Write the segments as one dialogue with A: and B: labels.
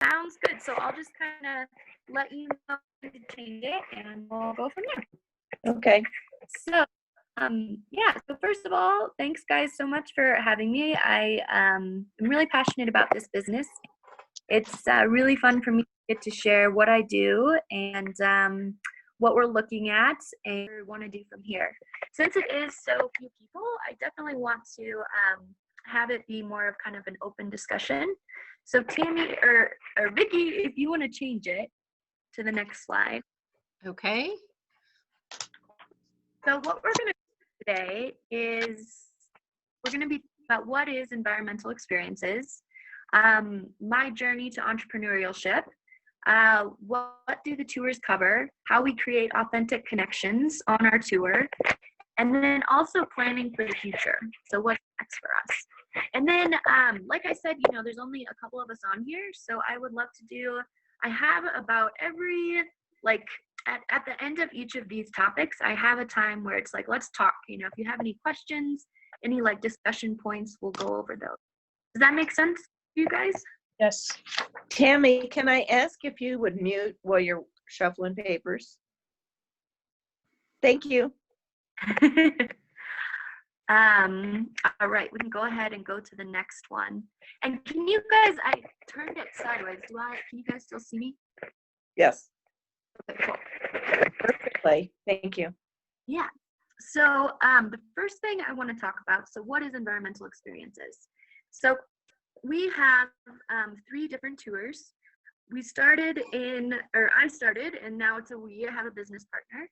A: Sounds good. So I'll just kind of let you know when to change it, and we'll go from there.
B: Okay.
A: So, yeah. So first of all, thanks guys so much for having me. I'm really passionate about this business. It's really fun for me to get to share what I do and what we're looking at and what we want to do from here. Since it is so few people, I definitely want to have it be more of kind of an open discussion. So Tammy or Vicky, if you want to change it to the next slide.
C: Okay.
A: So what we're going to do today is we're going to be about what is environmental experiences, my journey to entrepreneurship, what do the tours cover, how we create authentic connections on our tour, and then also planning for the future. So what's next for us? And then, like I said, there's only a couple of us on here, so I would love to do, I have about every, at the end of each of these topics, I have a time where it's like, let's talk. If you have any questions, any discussion points, we'll go over those. Does that make sense to you guys?
B: Yes. Tammy, can I ask if you would mute while you're shuffling papers? Thank you.
A: All right, we can go ahead and go to the next one. And can you guys, I turned it sideways. Can you guys still see me?
B: Yes.
A: Okay, cool.
B: Perfectly. Thank you.
A: Yeah. So the first thing I want to talk about, so what is environmental experiences? So we have 3 different tours. I started, and now it's we have a business partner,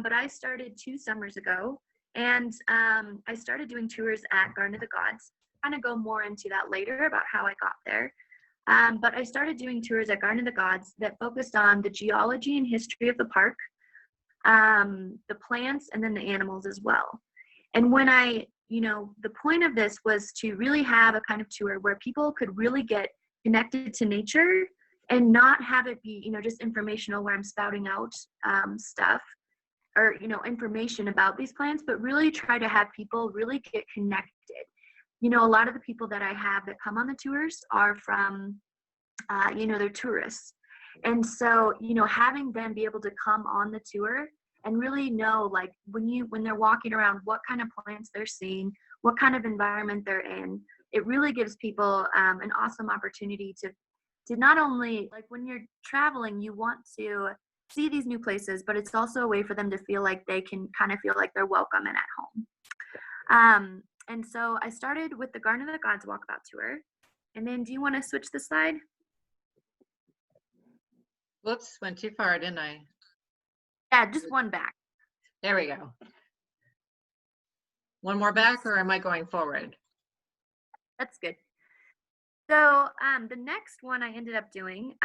A: but I started 2 summers ago, and I started doing tours at Garden of the Gods. I'm going to go more into that later about how I got there. But I started doing tours at Garden of the Gods that focused on the geology and history of the park, the plants, and then the animals as well. And when the point of this was to really have a kind of tour where people could really get connected to nature and not have it be, just informational where I'm spouting out stuff or, information about these plants, but really try to have people really get connected. A lot of the people that I have that come on the tours are from, they're tourists. And so, having them be able to come on the tour and really know, when they're walking around, what kind of plants they're seeing, what kind of environment they're in, it really gives people an awesome opportunity to not only, when you're traveling, you want to see these new places, but it's also a way for them to feel like they can kind of feel like they're welcome and at home. And so I started with the Garden of the Gods Walkabout tour. And then do you want to switch the slide?
C: Whoops, went too far, didn't I?
A: Yeah, just one back.
C: There we go. One more back, or am I going forward?
A: That's good. So the next one I ended up doing,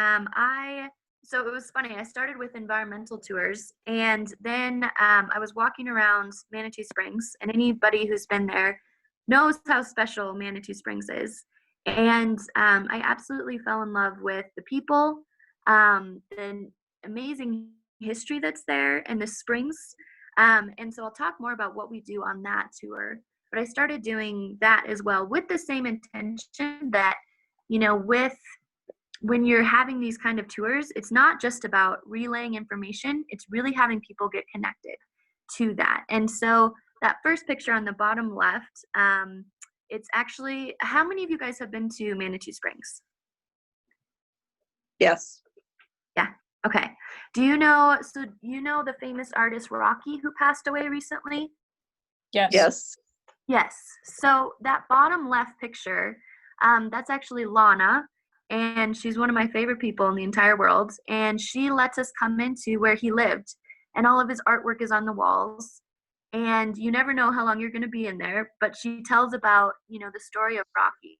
A: so it was funny. I started with environmental tours, and then I was walking around Manitou Springs, and anybody who's been there knows how special Manitou Springs is. And I absolutely fell in love with the people, the amazing history that's there, and the springs. And so I'll talk more about what we do on that tour. But I started doing that as well with the same intention that, when you're having these kind of tours, it's not just about relaying information, it's really having people get connected to that. And so that first picture on the bottom left, it's actually, how many of you guys have been to Manitou Springs?
B: Yes.
A: Yeah. Okay. Do you know the famous artist Rocky who passed away recently?
B: Yes. Yes.
A: Yes. So that bottom left picture, that's actually Lana, and she's one of my favorite people in the entire world. And she lets us come into where he lived, and all of his artwork is on the walls. And you never know how long you're going to be in there, but she tells about, the story of Rocky.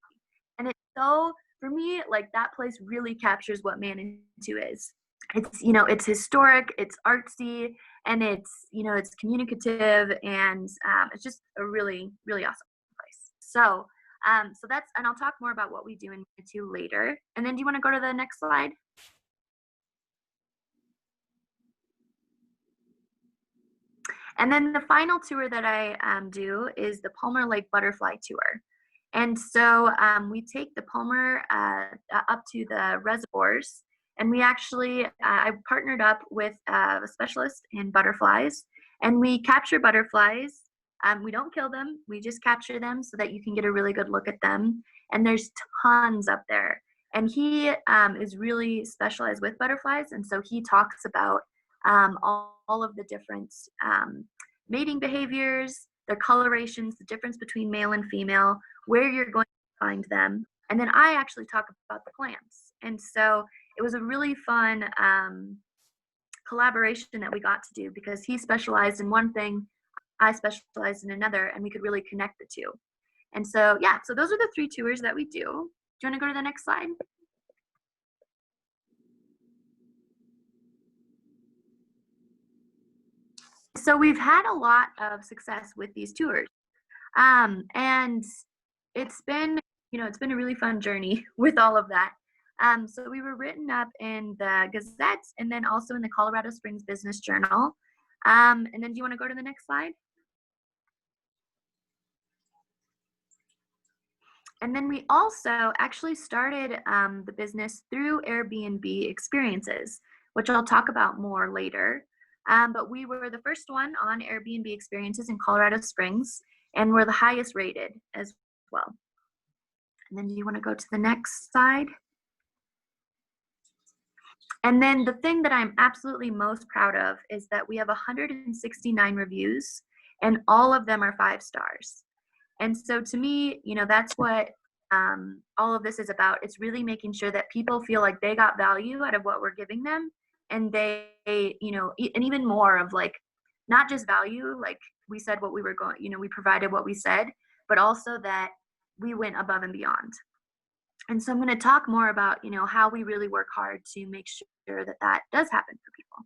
A: And it's so, for me, that place really captures what Manitou is. It's, it's historic, it's artsy, and it's, it's communicative, and it's just a really, really awesome place. So, so that's, and I'll talk more about what we do in Manitou later. And then do you want to go to the next slide? And then the final tour that I do is the Palmer Lake Butterfly Tour. And so we take the Palmer up to the reservoirs, and we actually, I partnered up with a specialist in butterflies, and we capture butterflies. We don't kill them, we just capture them so that you can get a really good look at them. And there's tons up there. And he is really specialized with butterflies, and so he talks about all of the different mating behaviors, their colorations, the difference between male and female, where you're going to find them. And then I actually talk about the plants. And so it was a really fun collaboration that we got to do, because he specialized in one thing, I specialized in another, and we could really connect the two. And so, yeah, so those are the 3 tours that we do. Do you want to go to the next slide? So we've had a lot of success with these tours. And it's been, it's been a really fun journey with all of that. So we were written up in the Gazette and then also in the Colorado Springs Business Journal. And then do you want to go to the next slide? And then we also actually started the business through Airbnb experiences, which I'll talk about more later. But we were the first one on Airbnb experiences in Colorado Springs, and we're the highest rated as well. And then do you want to go to the next slide? And then the thing that I'm absolutely most proud of is that we have 169 reviews, and all of them are 5 stars. And so to me, that's what all of this is about. It's really making sure that people feel like they got value out of what we're giving them, and they, and even more of like, not just value, like we said what we were going, we provided what we said, but also that we went above and beyond. And so I'm going to talk more about, how we really work hard to make sure that that does happen for people.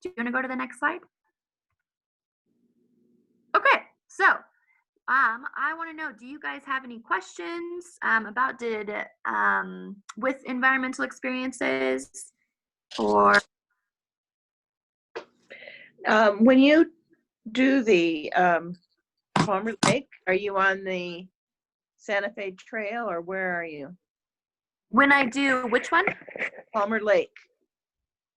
A: Do you want to go to the next slide? Okay, so I want to know, do you guys have any questions about with environmental experiences, or?
B: When you do the Palmer Lake, are you on the Santa Fe Trail, or where are you?
A: When I do, which one?
B: Palmer Lake.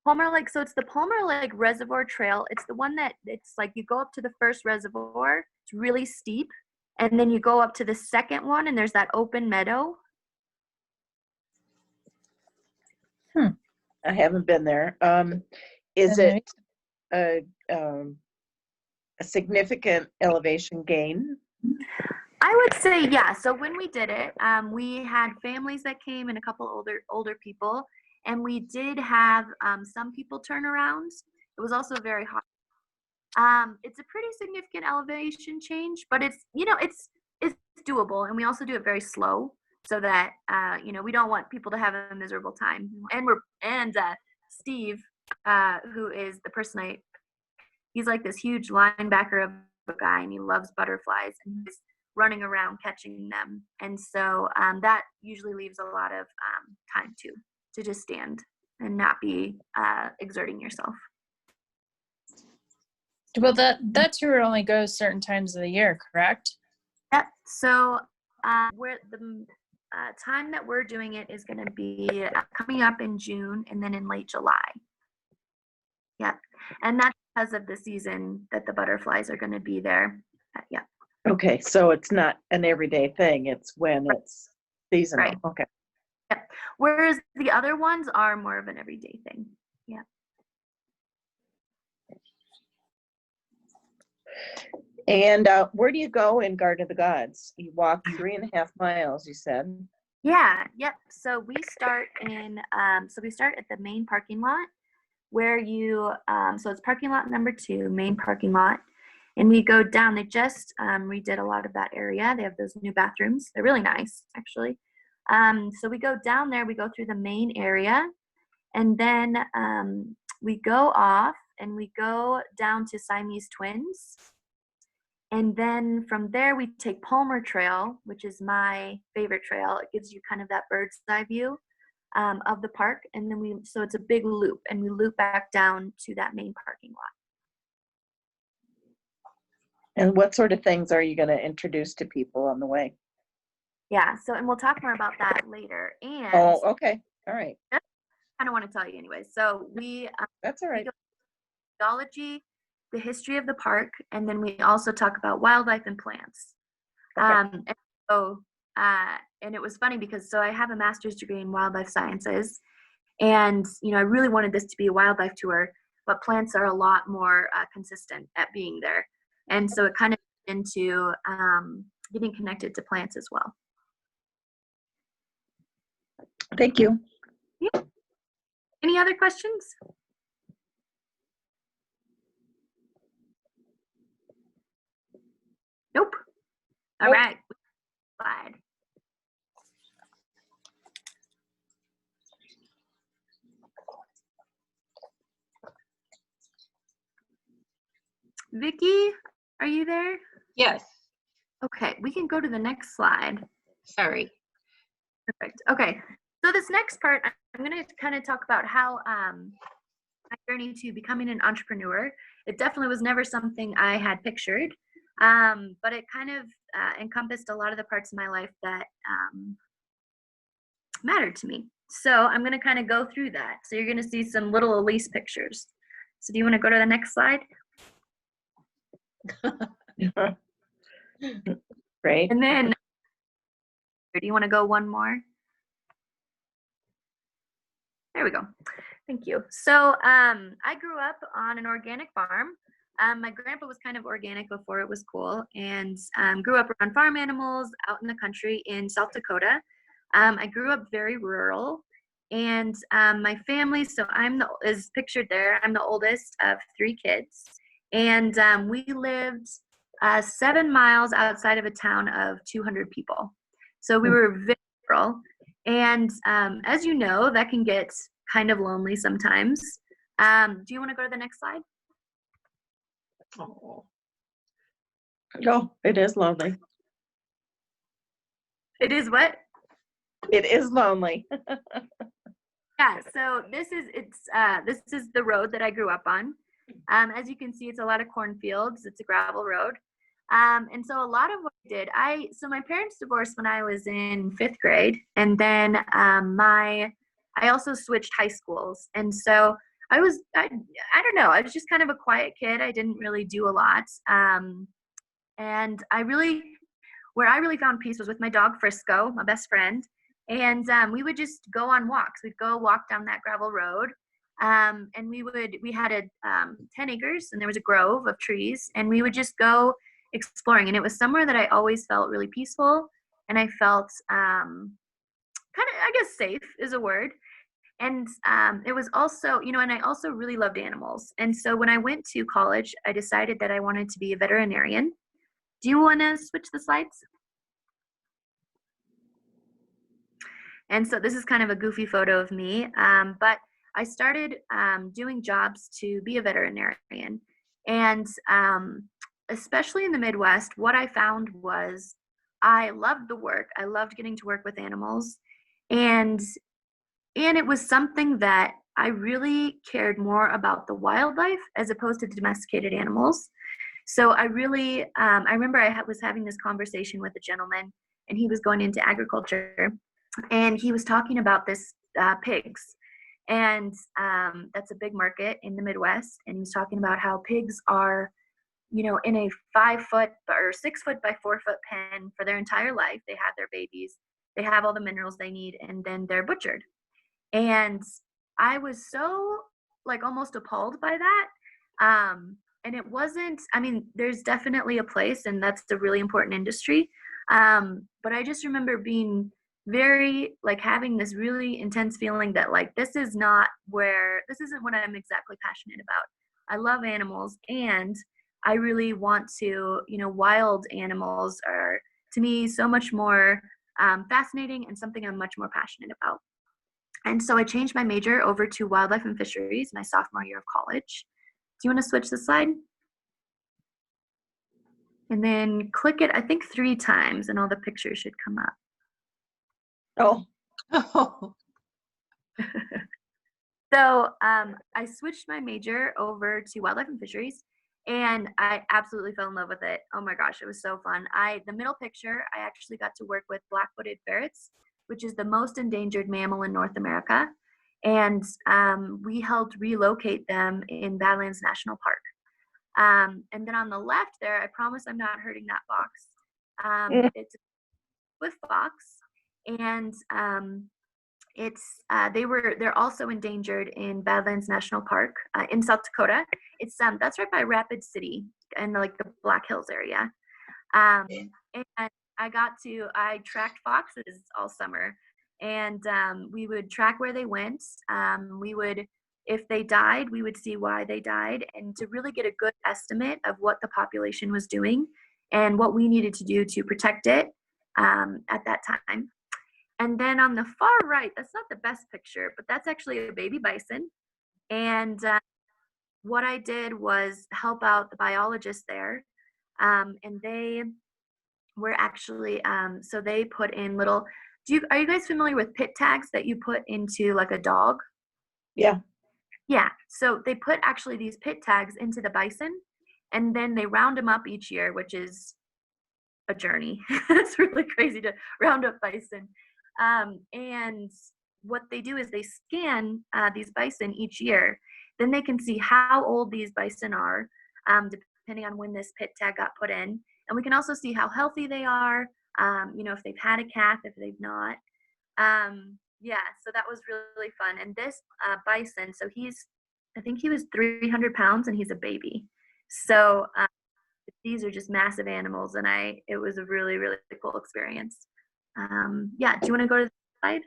A: Palmer Lake, so it's the Palmer Lake Reservoir Trail. It's the one that it's like you go up to the first reservoir, it's really steep, and then you go up to the second one, and there's that open meadow.
B: I haven't been there. Is it a significant elevation gain?
A: I would say, yeah. So when we did it, we had families that came and a couple older people, and we did have some people turn around. It was also very hot. It's a pretty significant elevation change, but it's doable, and we also do it very slow so that we don't want people to have a miserable time. And Steve, who is the person he's like this huge linebacker of a guy, and he loves butterflies, and he's running around catching them. And so that usually leaves a lot of time to just stand and not be exerting yourself.
D: Well, that tour only goes certain times of the year, correct?
A: Yep. So the time that we're doing it is going to be coming up in June and then in late July. Yep. And that's because of the season that the butterflies are going to be there. Yeah.
B: Okay, so it's not an everyday thing. It's when it's seasonal.
A: Right.
B: Okay.
A: Yep. Whereas the other ones are more of an everyday thing. Yeah.
B: And where do you go in Garden of the Gods? You walk 3.5 miles, you said.
A: Yeah. Yep. So we start at the main parking lot where so it's parking lot number 2, main parking lot. And we go down, they just redid a lot of that area. They have those new bathrooms. They're really nice, actually. So we go down there, we go through the main area, and then we go off and we go down to Siamese Twins. And then from there, we take Palmer Trail, which is my favorite trail. It gives you kind of that bird's eye view of the park. And then so it's a big loop, and we loop back down to that main parking lot.
B: And what sort of things are you going to introduce to people on the way?
A: Yeah, so, and we'll talk more about that later. And
B: Oh, okay. All right.
A: I kind of want to tell you anyway. So
B: That's all
A: we
B: right.
A: go geology, the history of the park, and then we also talk about wildlife and plants.
B: Okay.
A: And so, and it was funny because so I have a master's degree in wildlife sciences, and I really wanted this to be a wildlife tour, but plants are a lot more consistent at being there, and so it kind of into getting connected to plants as well.
B: Thank you.
A: Yeah. Any other questions? Nope. All
B: Nope.
A: right. Slide. Vicky, are you there?
C: Yes,
A: Okay, we can go to the next slide.
C: sorry.
A: Perfect. Okay, so this next part, I'm going to kind of talk about how my journey to becoming an entrepreneur. It definitely was never something I had pictured, but it kind of encompassed a lot of the parts of my life that mattered to me. So I'm going to kind of go through that. So you're going to see some little Elise pictures. So do you want to go to the next slide?
B: Great.
A: And then, do you want to go one more? There we go. Thank you. So I grew up on an organic farm. My grandpa was kind of organic before it was cool, and grew up around farm animals out in the country in South Dakota. I grew up very rural, and my family, so is pictured there. I'm the oldest of 3 kids, and we lived 7 miles outside of a town of 200 people. So we were very rural. And as you know, that can get kind of lonely sometimes. Do you want to go to the next slide?
C: Oh,
B: Oh, it is lonely.
A: It is what?
B: It is lonely.
A: Yeah, so this is the road that I grew up on. As you can see, it's a lot of cornfields. It's a gravel road. And so a lot of what I did, so my parents divorced when I was in 5th grade, and then I also switched high schools. And so I don't know, I was just kind of a quiet kid. I didn't really do a lot. And where I really found peace was with my dog Frisco, my best friend. And we would just go on walks. We'd go walk down that gravel road. And we had 10 acres, and there was a grove of trees, and we would just go exploring. And it was somewhere that I always felt really peaceful, and I felt kind of, I guess, safe is a word. And it was also, and I also really loved animals. And so when I went to college, I decided that I wanted to be a veterinarian. Do you want to switch the slides? And so this is kind of a goofy photo of me, but I started doing jobs to be a veterinarian. And especially in the Midwest, what I found was I loved the work. I loved getting to work with animals. And it was something that I really cared more about the wildlife as opposed to domesticated animals. So I really, I remember I was having this conversation with a gentleman, and he was going into agriculture, and he was talking about this pigs. And that's a big market in the Midwest. And he was talking about how pigs are, in a 5-foot or 6-foot by 4-foot pen for their entire life. They have their babies, they have all the minerals they need, and then they're butchered. And I was so almost appalled by that. And it wasn't, I mean, there's definitely a place, and that's a really important industry. But I just remember being very having this really intense feeling that this isn't what I'm exactly passionate about. I love animals, and I really want to, wild animals are to me so much more fascinating and something I'm much more passionate about. And so I changed my major over to wildlife and fisheries my sophomore year of college. Do you want to switch the slide? And then click it, I think 3 times, and all the pictures should come up.
B: Oh,
C: oh,
A: So I switched my major over to wildlife and fisheries, And I absolutely fell in love with it. Oh my gosh, it was so fun. The middle picture, I actually got to work with black-footed ferrets, which is the most endangered mammal in North America. And we helped relocate them in Badlands National Park. And then on the left there, I promise I'm not hurting that fox. It's with fox, and they're also endangered in Badlands National Park in South Dakota. It's that's right by Rapid City in like the Black Hills area. And I tracked foxes all summer, and we would track where they went. If they died, we would see why they died, and to really get a good estimate of what the population was doing and what we needed to do to protect it at that time. And then on the far right, that's not the best picture, but that's actually a baby bison. And what I did was help out the biologists there. And they were actually, so they put in little, are you guys familiar with pit tags that you put into like a dog?
B: Yeah.
A: Yeah, so they put actually these pit tags into the bison, and then they round them up each year, which is a journey. It's really crazy to round up bison. And what they do is they scan these bison each year. Then they can see how old these bison are, depending on when this pit tag got put in. And we can also see how healthy they are, if they've had a calf, if they've not. Yeah, so that was really fun. And this bison, so I think he was 300 pounds, and he's a baby. So these are just massive animals, and it was a really, really cool experience. Yeah, do you want to go to the slide?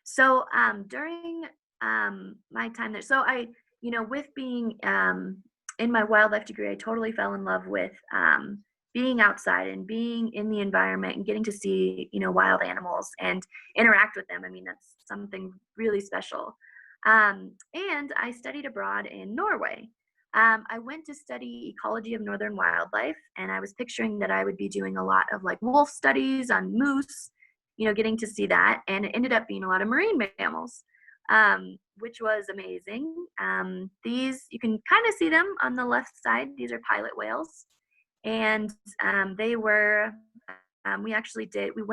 A: So during my time there, so with being in my wildlife degree, I totally fell in love with being outside and being in the environment and getting to see, wild animals and interact with them. I mean, that's something really special. And I studied abroad in Norway. I went to study ecology of northern wildlife, and I was picturing that I would be doing a lot of like wolf studies on moose, getting to see that. And it ended up being a lot of marine mammals, which was amazing. These, you can kind of see them on the left side. These are pilot whales. And we went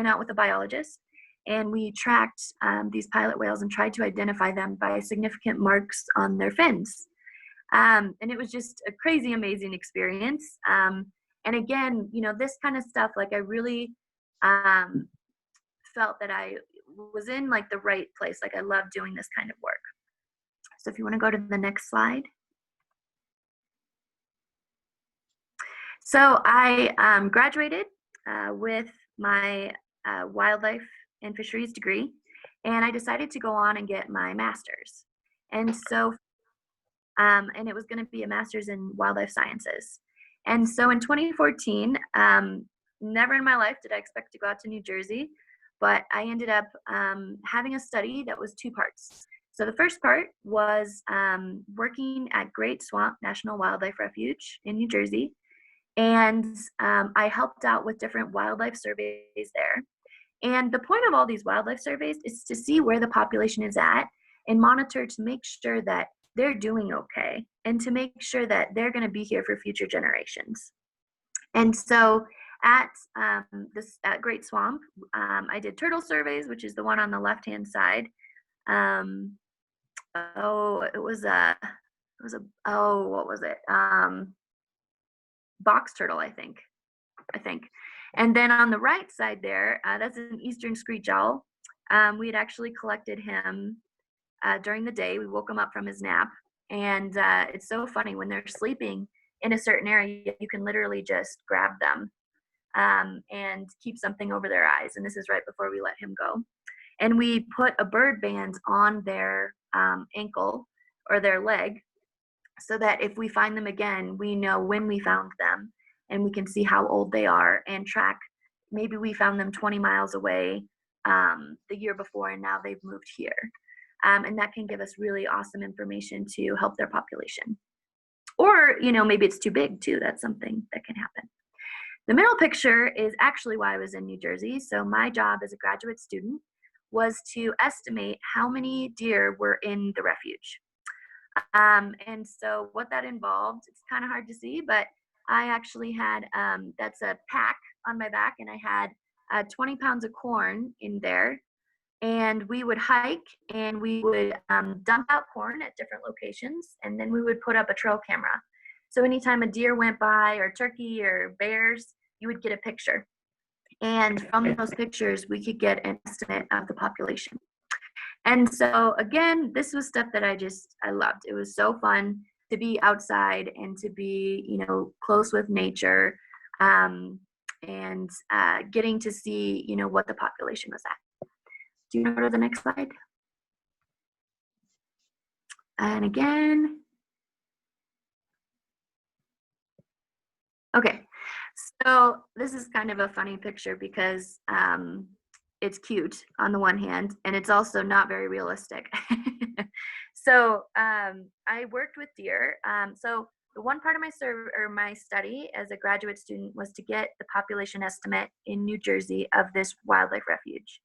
A: out with a biologist, and we tracked these pilot whales and tried to identify them by significant marks on their fins. And it was just a crazy, amazing experience. And again, this kind of stuff, like I really felt that I was in like the right place. Like I love doing this kind of work. So if you want to go to the next slide. So I graduated with my wildlife and fisheries degree, and I decided to go on and get my master's. And so, and it was going to be a master's in wildlife sciences. And so in 2014, never in my life did I expect to go out to New Jersey, but I ended up having a study that was two parts. So the first part was working at Great Swamp National Wildlife Refuge in New Jersey. And I helped out with different wildlife surveys there. And the point of all these wildlife surveys is to see where the population is at and monitor to make sure that they're doing okay and to make sure that they're going to be here for future generations. And so at Great Swamp, I did turtle surveys, which is the one on the left-hand side. What was it? Box turtle, I think. And then on the right side there, that's an eastern screech owl. We had actually collected him during the day. We woke him up from his nap. And it's so funny, when they're sleeping in a certain area, you can literally just grab them and keep something over their eyes. And this is right before we let him go. And we put a bird band on their ankle or their leg, so that if we find them again, we know when we found them, and we can see how old they are and track. Maybe we found them 20 miles away the year before, and now they've moved here. And that can give us really awesome information to help their population. Or, maybe it's too big too. That's something that can happen. The middle picture is actually why I was in New Jersey. So my job as a graduate student was to estimate how many deer were in the refuge. And so what that involved, it's kind of hard to see, but I actually had, that's a pack on my back, and I had 20 pounds of corn in there. And we would hike, and we would dump out corn at different locations, and then we would put up a trail camera. So anytime a deer went by, or turkey or bears, you would get a picture. And from those pictures, we could get an estimate of the population. And so again, this was stuff that I loved. It was so fun to be outside and to be, close with nature, and getting to see, what the population was at. Do you want to go to the next slide? And again. Okay, so this is kind of a funny picture because it's cute on the one hand, and it's also not very realistic. So I worked with deer. So the one part of my study as a graduate student was to get the population estimate in New Jersey of this wildlife refuge.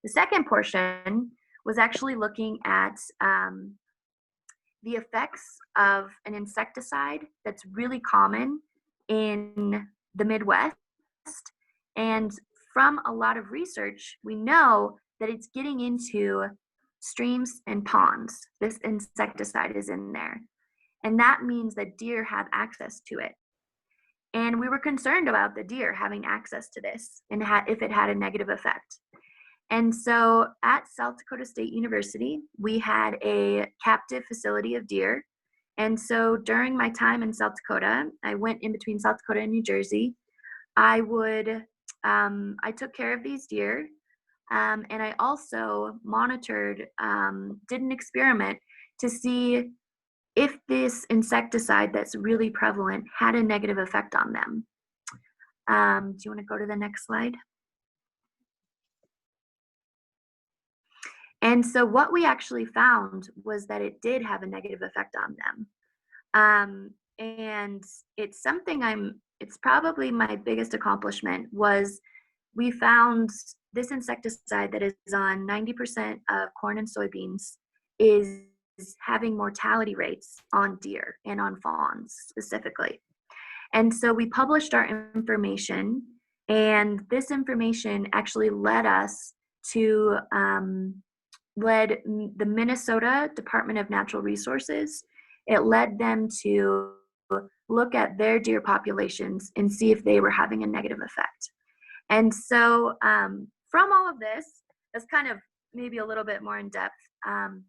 A: The second portion was actually looking at the effects of an insecticide that's really common in the Midwest. And from a lot of research, we know that it's getting into streams and ponds. This insecticide is in there. And that means that deer have access to it. And we were concerned about the deer having access to this and if it had a negative effect. And so at South Dakota State University, we had a captive facility of deer. And so during my time in South Dakota, I went in between South Dakota and New Jersey. I took care of these deer. And I also monitored, did an experiment to see if this insecticide that's really prevalent had a negative effect on them. Do you want to go to the next slide? And so what we actually found was that it did have a negative effect on them. And it's something it's probably my biggest accomplishment was we found this insecticide that is on 90% of corn and soybeans is having mortality rates on deer and on fawns specifically. And so we published our information, and this information actually led the Minnesota Department of Natural Resources. It led them to look at their deer populations and see if they were having a negative effect. And so from all of this, that's kind of maybe a little bit more in depth,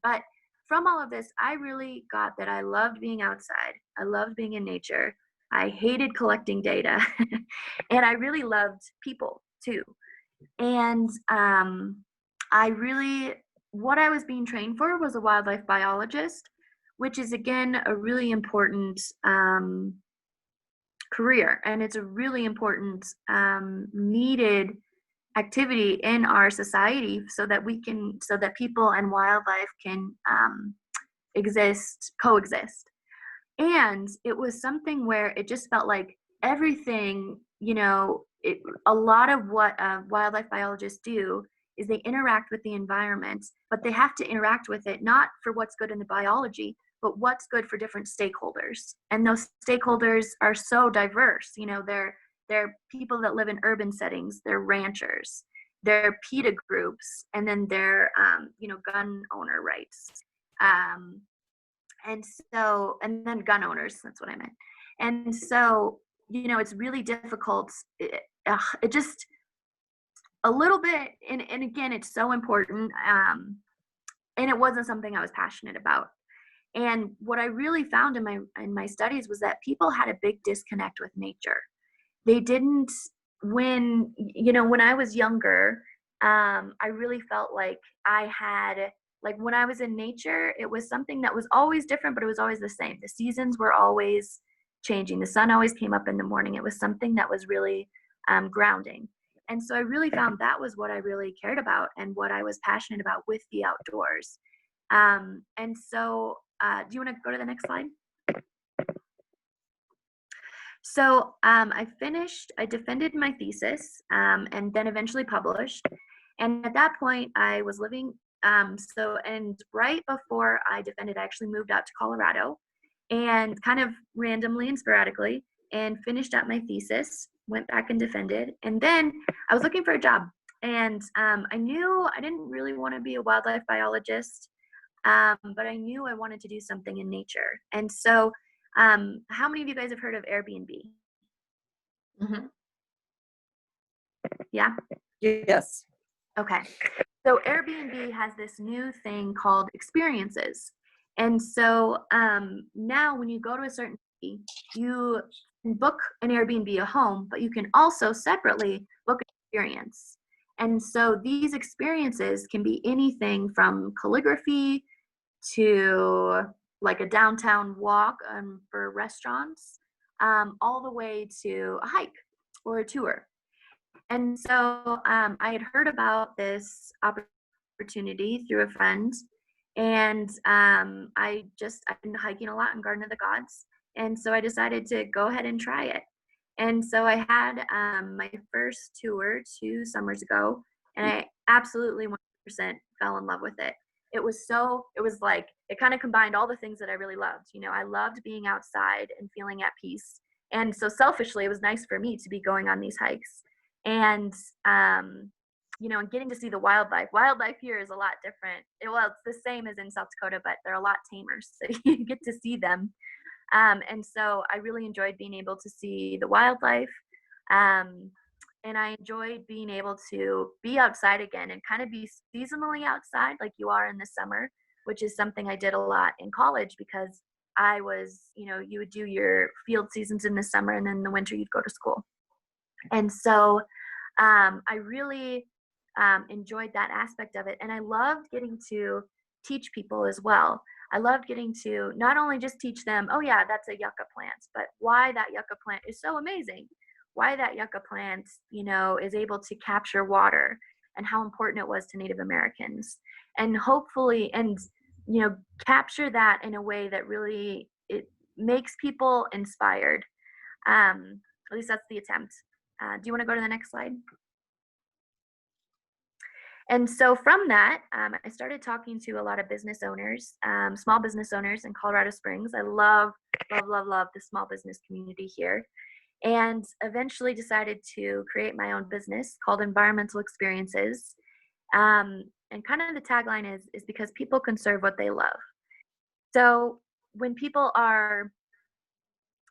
A: but from all of this, I really got that I loved being outside. I loved being in nature. I hated collecting data, and I really loved people too. And what I was being trained for was a wildlife biologist, which is again a really important career, and it's a really important needed activity in our society so that people and wildlife can coexist. And it was something where it just felt like everything, a lot of what wildlife biologists do is they interact with the environment, but they have to interact with it not for what's good in the biology, but what's good for different stakeholders. And those stakeholders are so diverse. They're people that live in urban settings, they're ranchers, they're PETA groups, and then they're gun owner rights. And then gun owners, that's what I meant. And so, it's really difficult. It just a little bit, and again, it's so important. And it wasn't something I was passionate about. And what I really found in my studies was that people had a big disconnect with nature. They didn't, when I was younger, I really felt like when I was in nature, it was something that was always different, but it was always the same. The seasons were always changing. The sun always came up in the morning. It was something that was really grounding. And so I really found that was what I really cared about and what I was passionate about with the outdoors. And so, do you want to go to the next slide? So I defended my thesis and then eventually published. And at that point, I was living And right before I defended, I actually moved out to Colorado and kind of randomly and sporadically and finished up my thesis, went back and defended. And then I was looking for a job. And I knew I didn't really want to be a wildlife biologist, but I knew I wanted to do something in nature. And so, how many of you guys have heard of Airbnb?
C: Mm-hmm.
A: Yeah?
B: Yes.
A: Okay. So Airbnb has this new thing called experiences. And so now when you go to a certain city, you can book an Airbnb a home, but you can also separately book an experience. And so these experiences can be anything from calligraphy to like a downtown walk for restaurants, all the way to a hike or a tour. And so I had heard about this opportunity through a friend, and I've been hiking a lot in Garden of the Gods, and so I decided to go ahead and try it. And so I had my first tour 2 summers ago, and I absolutely 100% fell in love with it. It was like, it kind of combined all the things that I really loved. You know, I loved being outside and feeling at peace. And so selfishly, it was nice for me to be going on these hikes. And, and getting to see the wildlife. Wildlife here is a lot different. It's the same as in South Dakota, but they're a lot tamer. So you get to see them. And so I really enjoyed being able to see the wildlife. And I enjoyed being able to be outside again and kind of be seasonally outside like you are in the summer, which is something I did a lot in college because I was, you would do your field seasons in the summer and then in the winter you'd go to school. And so I really enjoyed that aspect of it. And I loved getting to teach people as well. I loved getting to not only just teach them, oh yeah, that's a yucca plant, but why that yucca plant is so amazing. Why that yucca plant, is able to capture water and how important it was to Native Americans. And hopefully, capture that in a way that really, it makes people inspired. At least that's the attempt. Do you want to go to the next slide? And so from that, I started talking to a lot of business owners, small business owners in Colorado Springs. I love, love, love, love the small business community here. And eventually decided to create my own business called Environmental Experiences. And kind of the tagline is because people conserve what they love. So when people are,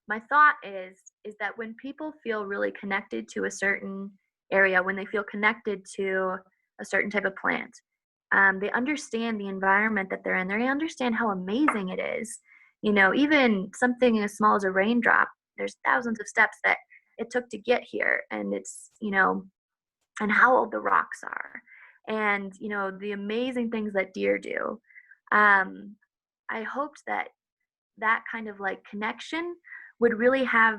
A: my thought is that when people feel really connected to a certain area, when they feel connected to a certain type of plant, they understand the environment that they're in. They understand how amazing it is. Even something as small as a raindrop, there's thousands of steps that it took to get here. And it's, and how old the rocks are. And, the amazing things that deer do. I hoped that kind of like connection would really have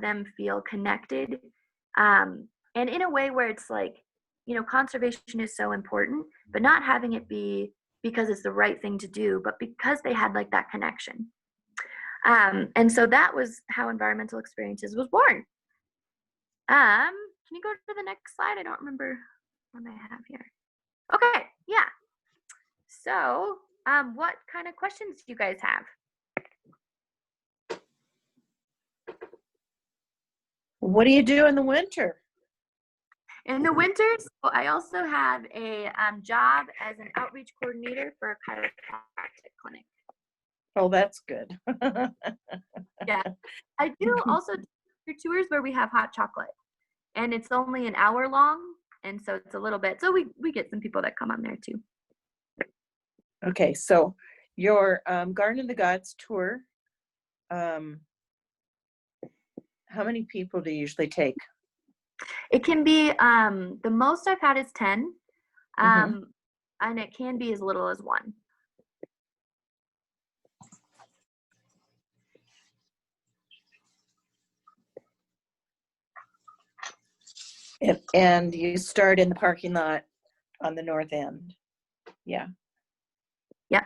A: them feel connected. And in a way where it's like, conservation is so important, but not having it be because it's the right thing to do, but because they had like that connection. And so that was how Environmental Experiences was born. Can you go to the next slide? I don't remember what I have here. Okay, yeah. So, what kind of questions do you guys have?
B: What do you do in the winter?
A: In the winters, I also have a job as an outreach coordinator for a chiropractic clinic.
B: Oh, that's good.
A: Yeah, I do also do tours where we have hot chocolate, and it's only an hour long, and so it's a little bit. So we get some people that come on there too.
B: Okay, so your Garden of the Gods tour, how many people do you usually take?
A: It can be the most I've had is 10,
B: Mhm.
A: and it can be as little as 1.
B: And you start in the parking lot on the north end. Yeah.
A: Yep.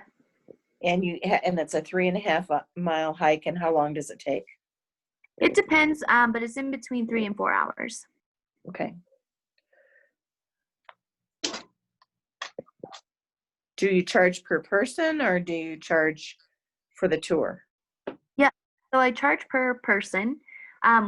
B: And it's a 3.5 mile hike. And how long does it take?
A: It depends, but it's in between 3 and 4 hours.
B: Okay. do you charge per person or do you charge for the tour?
A: Yeah, so I charge per person.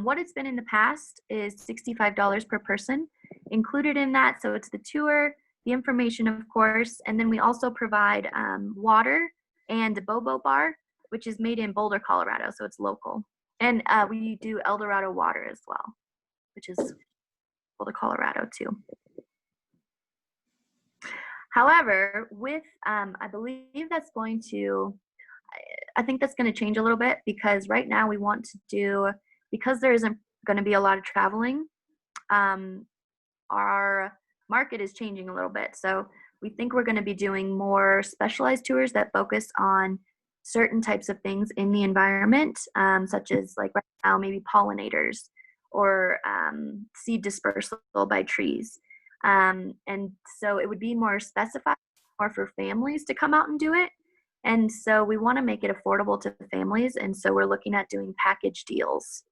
A: What it's been in the past is $65 per person included in that. So it's the tour, the information, of course, and then we also provide water and a bobo bar, which is made in Boulder, Colorado, so it's local. And we do El Dorado water as well, which is Boulder, Colorado too. However, with I believe that's going to, I think that's going to change a little bit because right now we want to do, because there isn't going to be a lot of traveling, our market is changing a little bit. So we think we're going to be doing more specialized tours that focus on certain types of things in the environment, such as like right now, maybe pollinators or seed dispersal by trees. And so it would be more specified, more for families to come out and do it. And so we want to make it affordable to families. And so we're looking at doing package deals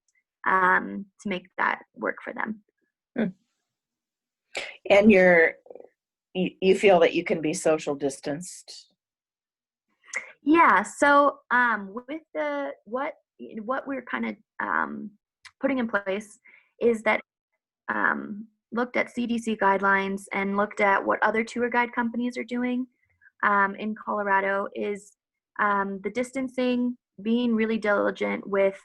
A: to make that work for them.
B: And you feel that you can be social distanced?
A: Yeah. So with what we're kind of putting in place is that looked at CDC guidelines and looked at what other tour guide companies are doing in Colorado is the distancing, being really diligent with,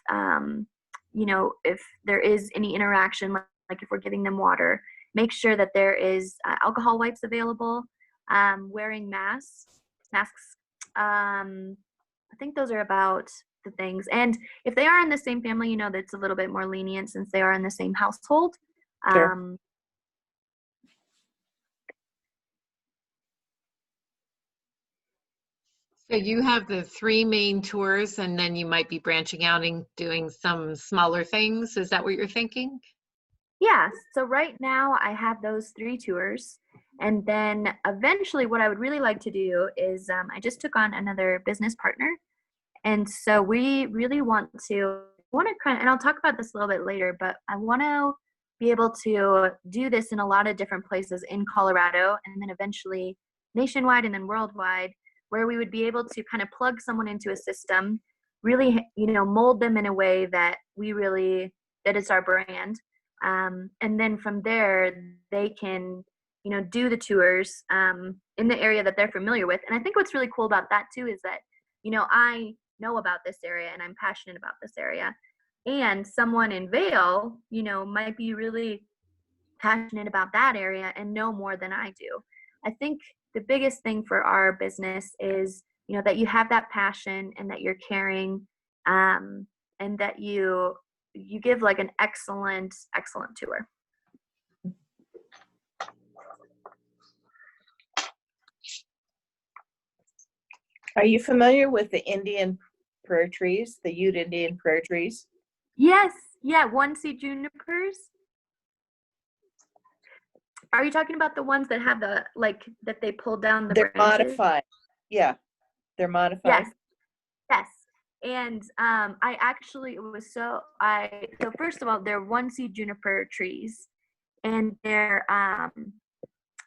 A: if there is any interaction, like if we're giving them water, make sure that there is alcohol wipes available, wearing masks. I think those are about the things. And if they are in the same family, that's a little bit more lenient since they are in the same household.
B: Sure.
C: So you have the 3 main tours, and then you might be branching out and doing some smaller things. Is that what you're thinking?
A: Yeah, so right now I have those 3 tours. And then eventually what I would really like to do is I just took on another business partner. And so we really want to kind of, and I'll talk about this a little bit later, but I want to be able to do this in a lot of different places in Colorado and then eventually nationwide and then worldwide, where we would be able to kind of plug someone into a system, really, mold them in a way that that it's our brand. And then from there, they can, do the tours in the area that they're familiar with. And I think what's really cool about that too is that, I know about this area and I'm passionate about this area. And someone in Vail, might be really passionate about that area and know more than I do. I think the biggest thing for our business is, that you have that passion and that you're caring, and that you give like an excellent tour.
B: Are you familiar with the Indian prayer trees, the Ute Indian prayer trees?
A: Yes. Yeah. 1C junipers. Are you talking about the ones that have that they pull down the
B: They're
A: branches?
B: modified. Yeah. They're modified.
A: Yes. And I actually so first of all, they're 1C juniper trees, and they're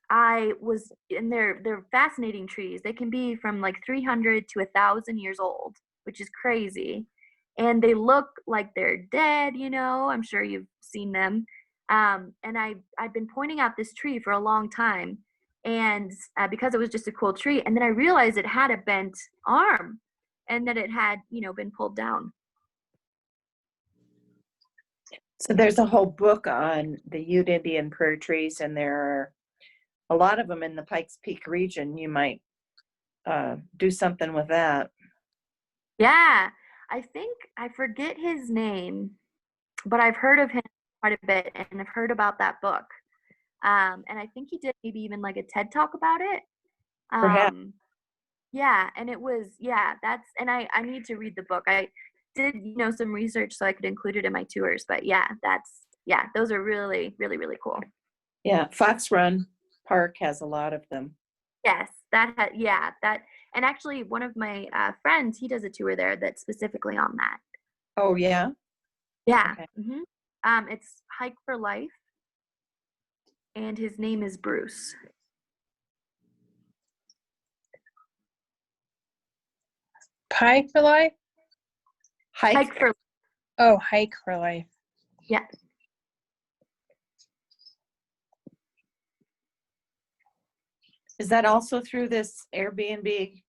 A: they're fascinating trees. They can be from like 300 to 1,000 years old, which is crazy. And they look like they're dead, I'm sure you've seen them. And I've been pointing out this tree for a long time, and because it was just a cool tree. And then I realized it had a bent arm and that it had, been pulled down.
B: So there's a whole book on the Ute Indian prayer trees, and there are a lot of them in the Pikes Peak region. You might do something with that.
A: Yeah, I think I forget his name, but I've heard of him quite a bit, and I've heard about that book. And I think he did maybe even like a TED Talk about it.
B: Perhaps.
A: Yeah, and it was, and I need to read the book. I did, some research so I could include it in my tours, but those are really, really, really cool.
B: Yeah, Fox Run Park has a lot of them.
A: Yes, and actually one of my friends, he does a tour there that's specifically on that.
B: Oh, yeah?
A: Yeah.
B: Okay.
A: Mm-hmm. It's Hike for Life, and his name is Bruce.
D: Pie for life?
A: Hike for
D: Oh, hike for life.
A: yeah.
B: Is that also through this Airbnb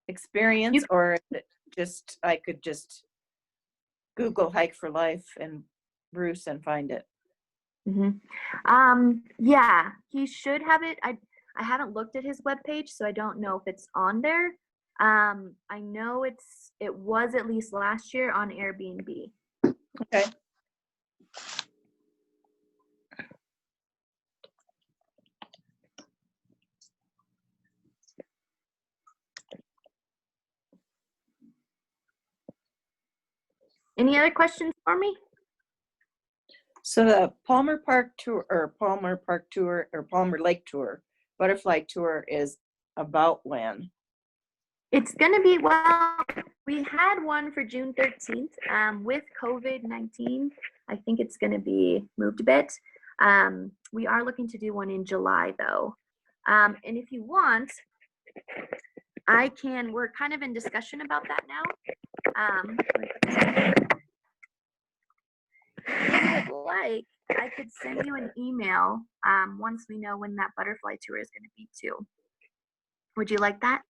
B: experience, or is it just, I could just Google hike for life and Bruce and find it?
A: Yeah, he should have it. I haven't looked at his webpage, so I don't know if it's on there. I know it was at least last year on Airbnb.
B: Okay.
A: Any other questions for me?
B: So the Palmer Park tour, or Palmer Park tour, or Palmer Lake tour, butterfly tour is about when?
A: It's gonna be, well, we had one for June 13th. With COVID-19, I think it's gonna be moved a bit. We are looking to do one in July though. And if you want, we're kind of in discussion about that now. If you would like, I could send you an email once we know when that butterfly tour is gonna be too. Would you like that?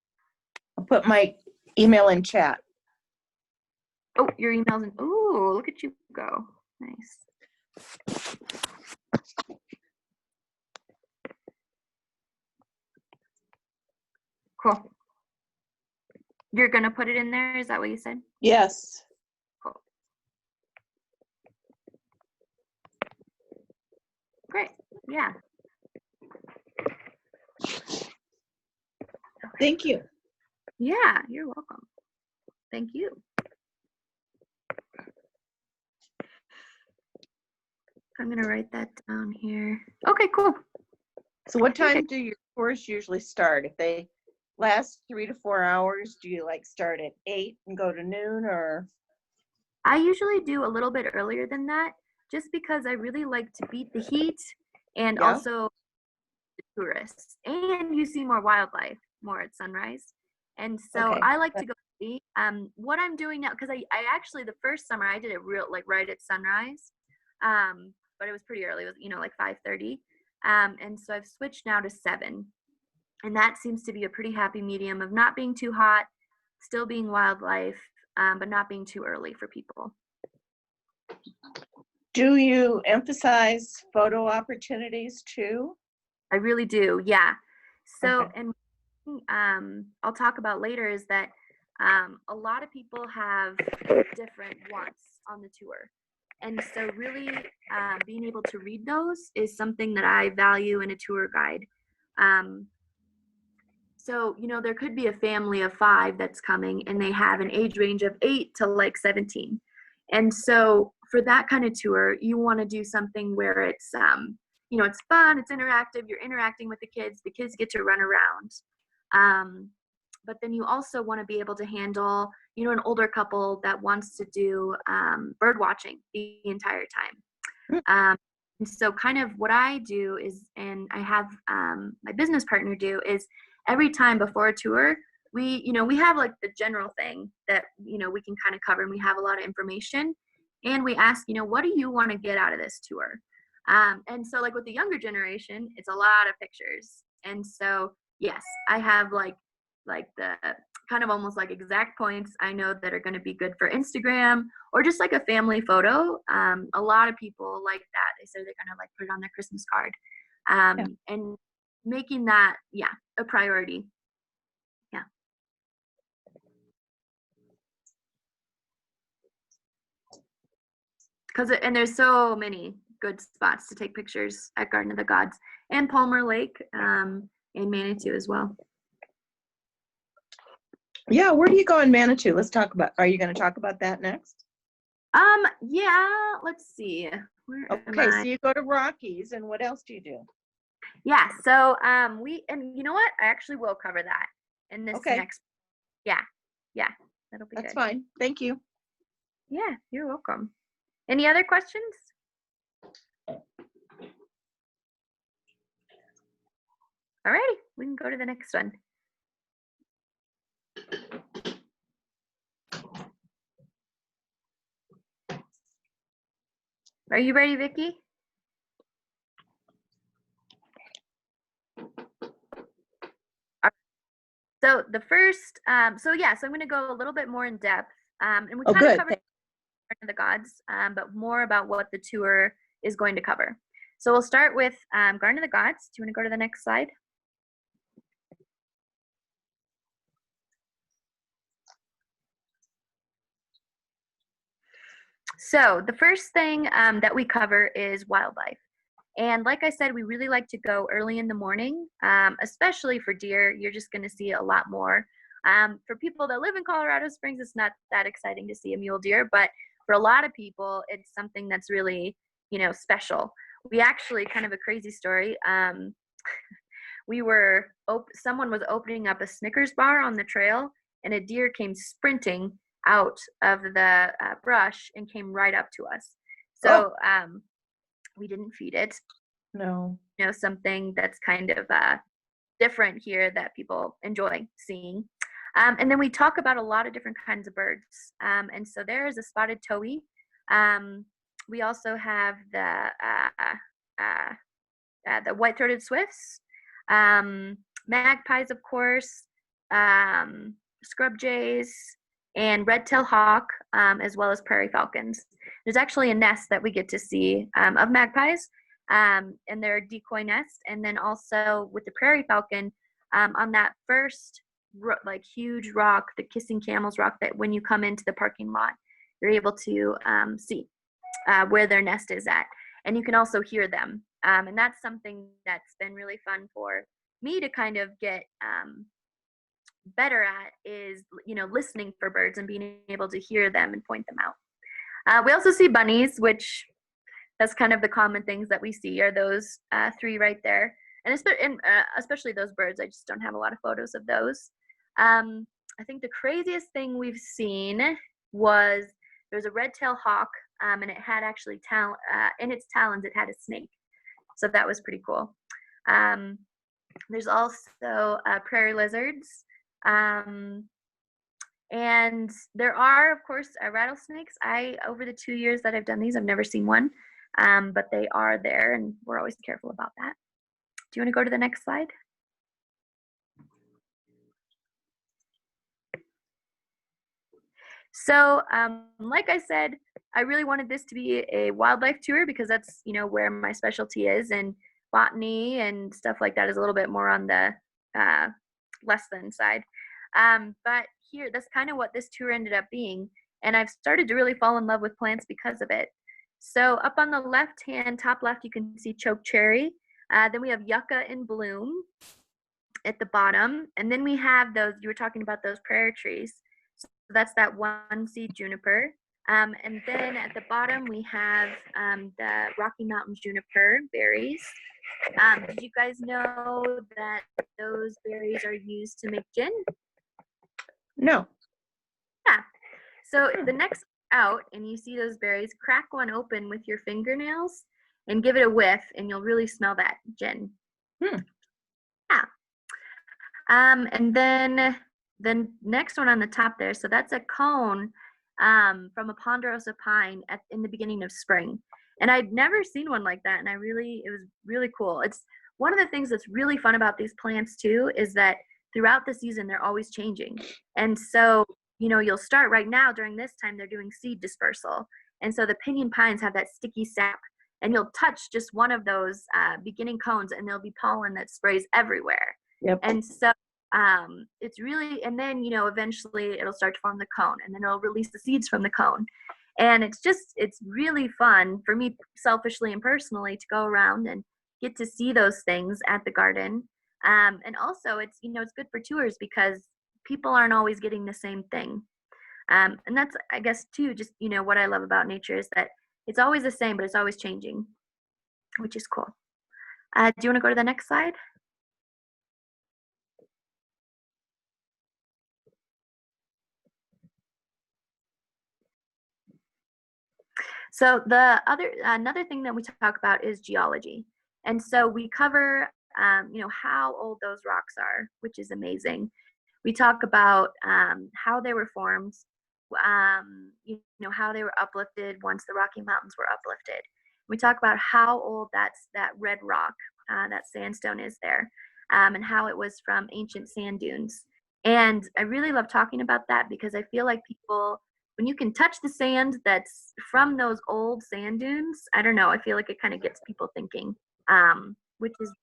B: I'll put my email in chat.
A: Oh, your email's in. Oh, look at you go. Nice. Cool. You're going to put it in there? Is that what you said?
B: Yes.
A: Cool. Great. Yeah.
B: Thank you.
A: Yeah, you're welcome. Thank you. I'm going to write that down here. Okay, cool.
B: So what time do your tours usually start? If they last 3 to 4 hours, do you like start at 8 and go to noon, or?
A: I usually do a little bit earlier than that, just because I really like to beat the heat and
B: Yeah.
A: also the tourists. And you see more wildlife more at sunrise. And so
B: Okay.
A: I like to go see. What I'm doing now, because I actually, the first summer I did it like right at sunrise. But it was pretty early. It was, like 5:30. And so I've switched now to 7. And that seems to be a pretty happy medium of not being too hot, still being wildlife, but not being too early for people.
B: Do you emphasize photo opportunities too?
A: I really do, yeah. So,
B: Okay.
A: and I'll talk about later is that a lot of people have different wants on the tour. And so really being able to read those is something that I value in a tour guide. So, there could be a family of 5 that's coming and they have an age range of 8 to like 17. And so for that kind of tour, you want to do something where it's, it's fun, it's interactive, you're interacting with the kids get to run around. But then you also want to be able to handle, an older couple that wants to do bird watching the entire time. And so kind of what I do is, and I have my business partner do, is every time before a tour, we have like the general thing that, we can kind of cover, and we have a lot of information, and we ask, what do you want to get out of this tour? And so like with the younger generation, it's a lot of pictures. And so, yes, I have like the kind of almost like exact points I know that are going to be good for Instagram or just like a family photo. A lot of people like that. They say they kind of like put it on their Christmas card. And making that, a priority. Yeah. And there's so many good spots to take pictures at Garden of the Gods and Palmer Lake and Manitou as well.
B: Yeah, where do you go in Manitou? Are you going to talk about that next?
A: Yeah, let's see.
B: Okay, so you go to Rockies, and what else do you do?
A: Yeah, so and you know what? I actually will cover that in this next. Yeah, that'll be good.
B: That's fine. Thank you.
A: Yeah, you're welcome. Any other questions? Alrighty, we can go to the next one. Are you ready, Vicki? So the first, so I'm going to go a little bit more in depth, and we
B: Oh,
A: kind of
B: good.
A: covered the gods, but more about what the tour is going to cover. So we'll start with Garden of the Gods. Do you want to go to the next slide? So the first thing that we cover is wildlife. And like I said, we really like to go early in the morning, especially for deer. You're just going to see a lot more. For people that live in Colorado Springs, it's not that exciting to see a mule deer, but for a lot of people, it's something that's really, special. We actually, kind of a crazy story, someone was opening up a Snickers bar on the trail, and a deer came sprinting out of the brush and came right up to us. So we didn't feed it.
B: No.
A: Something that's kind of different here that people enjoy seeing. And then we talk about a lot of different kinds of birds. And so there is a spotted towhee. We also have the white-throated swifts, magpies, of course, scrub jays, and red-tailed hawk, as well as prairie falcons. There's actually a nest that we get to see of magpies, and their decoy nest. And then also with the prairie falcon, on that first huge rock, the Kissing Camels rock, that when you come into the parking lot, you're able to see where their nest is at. And you can also hear them. And that's something that's been really fun for me to kind of get better at, is listening for birds and being able to hear them and point them out. We also see bunnies, which that's kind of the common things that we see are those three right there, and especially those birds. I just don't have a lot of photos of those. I think the craziest thing we've seen was there was a red-tailed hawk, and it had actually in its talons it had a snake, so that was pretty cool. There's also prairie lizards. And there are, of course, rattlesnakes. Over the 2 years that I've done these, I've never seen one, but they are there, and we're always careful about that. Do you want to go to the next slide? So, like I said, I really wanted this to be a wildlife tour because that's, where my specialty is, and botany and stuff like that is a little bit more on the less than side. But here, that's kind of what this tour ended up being. And I've started to really fall in love with plants because of it. So up on the left-hand, top left, you can see choke cherry. Then we have yucca in bloom at the bottom. And then we have those, you were talking about those prairie trees. So that's that one seed juniper. And then at the bottom, we have the Rocky Mountain juniper berries. Did you guys know that those berries are used to make gin?
B: No.
A: Yeah. So the next out and you see those berries, crack one open with your fingernails and give it a whiff, and you'll really smell that gin. Yeah. And then the next one on the top there, so that's a cone from a ponderosa pine in the beginning of spring. And I'd never seen one like that, and it was really cool. It's one of the things that's really fun about these plants too, is that throughout the season they're always changing. And so, you'll start right now during this time, they're doing seed dispersal. And so the pinyon pines have that sticky sap, and you'll touch just one of those beginning cones and there'll be pollen that sprays everywhere.
B: Yep.
A: And so it's really, and then, eventually it'll start to form the cone, and then it'll release the seeds from the cone. And it's really fun for me selfishly and personally to go around and get to see those things at the garden. And also it's good for tours because people aren't always getting the same thing. And that's, I guess, too, just, what I love about nature is that it's always the same, but it's always changing, which is cool. Do you want to go to the next slide? So another thing that we talk about is geology. And so we cover, how old those rocks are, which is amazing. We talk about how they were formed, how they were uplifted once the Rocky Mountains were uplifted. We talk about how old that red rock, that sandstone is there, and how it was from ancient sand dunes. And I really love talking about that because I feel like people, when you can touch the sand that's from those old sand dunes, I don't know, I feel like it kind of gets people thinking, which is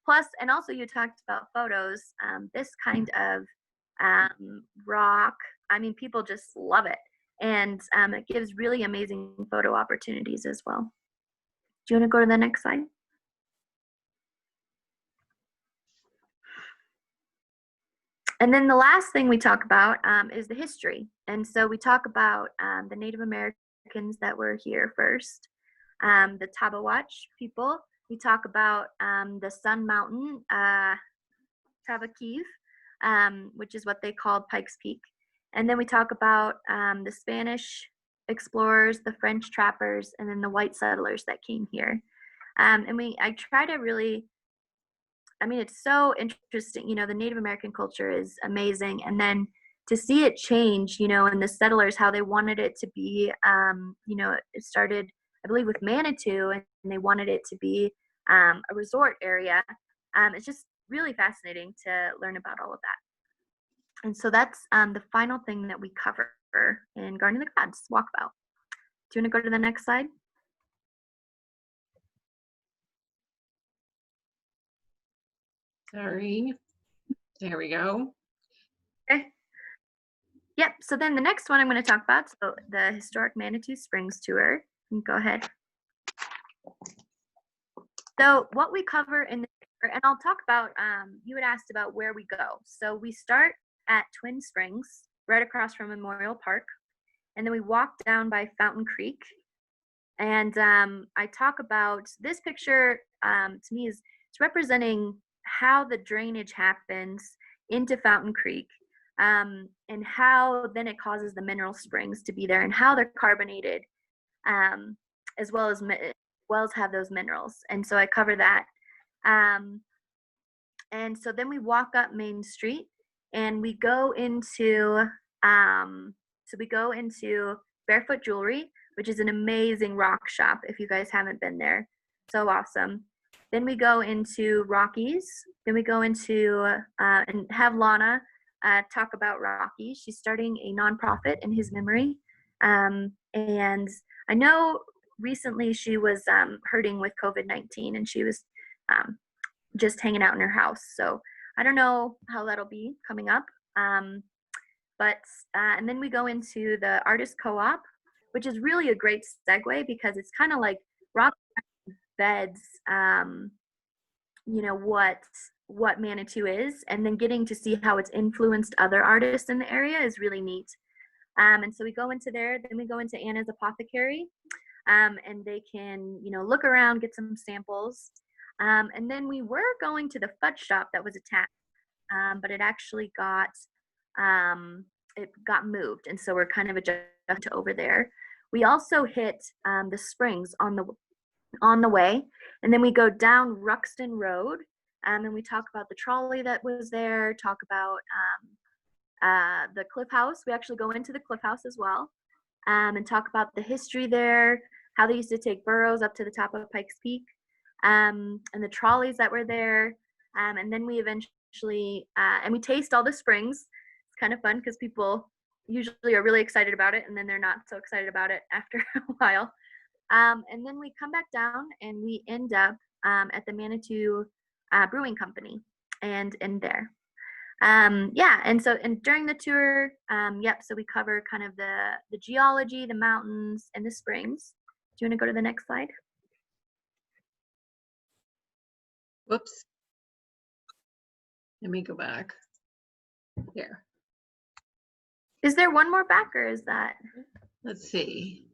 A: plus, and also you talked about photos, this kind of rock, I mean, people just love it. And it gives really amazing photo opportunities as well. Do you want to go to the next slide? And then the last thing we talk about is the history. And so we talk about the Native Americans that were here first, the Tabawatch people. We talk about the Sun Mountain, Tabakiv, which is what they called Pikes Peak. And then we talk about the Spanish explorers, the French trappers, and then the white settlers that came here. And I try to really, I mean, it's so interesting. You know, the Native American culture is amazing. And then to see it change, you know, and the settlers, how they wanted it to be, you know, it started, I believe, with Manitou, and they wanted it to be a resort area. It's just really fascinating to learn about all of that. And so that's the final thing that we cover in Garden of the Gods Walkabout. Do you want to go to the next slide?
C: Sorry. There we go.
A: Okay. Yep, so then the next one I'm going to talk about, so the historic Manitou Springs tour. You can go ahead. So what we cover in the tour, and I'll talk about, you had asked about where we go. So we start at Twin Springs, right across from Memorial Park, and then we walk down by Fountain Creek. And I talk about this picture, to me, is it's representing how the drainage happens into Fountain Creek, and how then it causes the mineral springs to be there, and how they're carbonated, as well as have those minerals. And so I cover that. And so then we walk up Main Street, and we go into Barefoot Jewelry, which is an amazing rock shop if you guys haven't been there. So awesome. Then we go into Rockies. Then we go into and have Lana talk about Rocky. She's starting a nonprofit in his memory. And I know recently she was hurting with COVID-19, and she was just hanging out in her house. So I don't know how that'll be coming up. And then we go into the Artist Co-op, which is really a great segue because it's kind of like rock beds, you know, what Manitou is, and then getting to see how it's influenced other artists in the area is really neat. And so we go into there, then we go into Anna's Apothecary, and they can, you know, look around, get some samples. And then we were going to the fudge shop that was attacked, but it actually got moved, and so we're kind of adjusted to over there. We also hit the springs on the way, and then we go down Ruxton Road, and we talk about the trolley that was there, talk about the Cliff House. We actually go into the Cliff House as well, and talk about the history there, how they used to take burros up to the top of Pikes Peak, and the trolleys that were there. And then we eventually, and we taste all the springs. It's kind of fun because people usually are really excited about it, and then they're not so excited about it after a while. And then we come back down, and we end up at the Manitou Brewing Company, and in there. Yeah, and during the tour, so we cover kind of the geology, the mountains, and the springs. Do you want to go to the next slide?
C: Whoops. Let me go back. Here.
A: Is there one more back, or is that?
C: Let's see.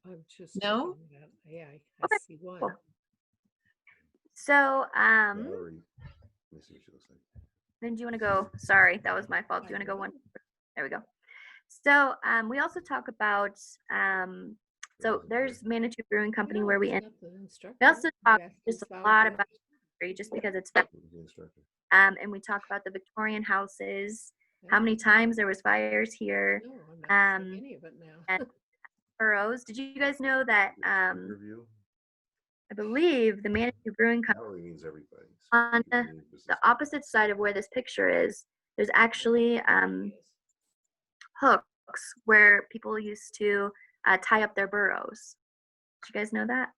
E: I'm just
C: No?
E: checking that. Yeah, I
A: Okay,
E: see one.
A: cool. So,
F: Valerie. Let me see what she looks like.
A: then do you want to go? Sorry, that was my fault. Do you want to go one? There we go. So, we also talk about, so there's Manitou Brewing Company where we end. We also talk just a lot about history, just because it's fun.
F: What was the instructor?
A: And we talk about the Victorian houses, how many times there was fires here,
E: No, I'm not seeing any of it now.
A: burrows. Did you guys know that
F: Interview.
A: I believe the Manitou Brewing
F: That
A: Company,
F: only means everybody.
A: on the opposite side of where this picture is, there's actually hooks where people used to tie up their burrows. Did you guys know that?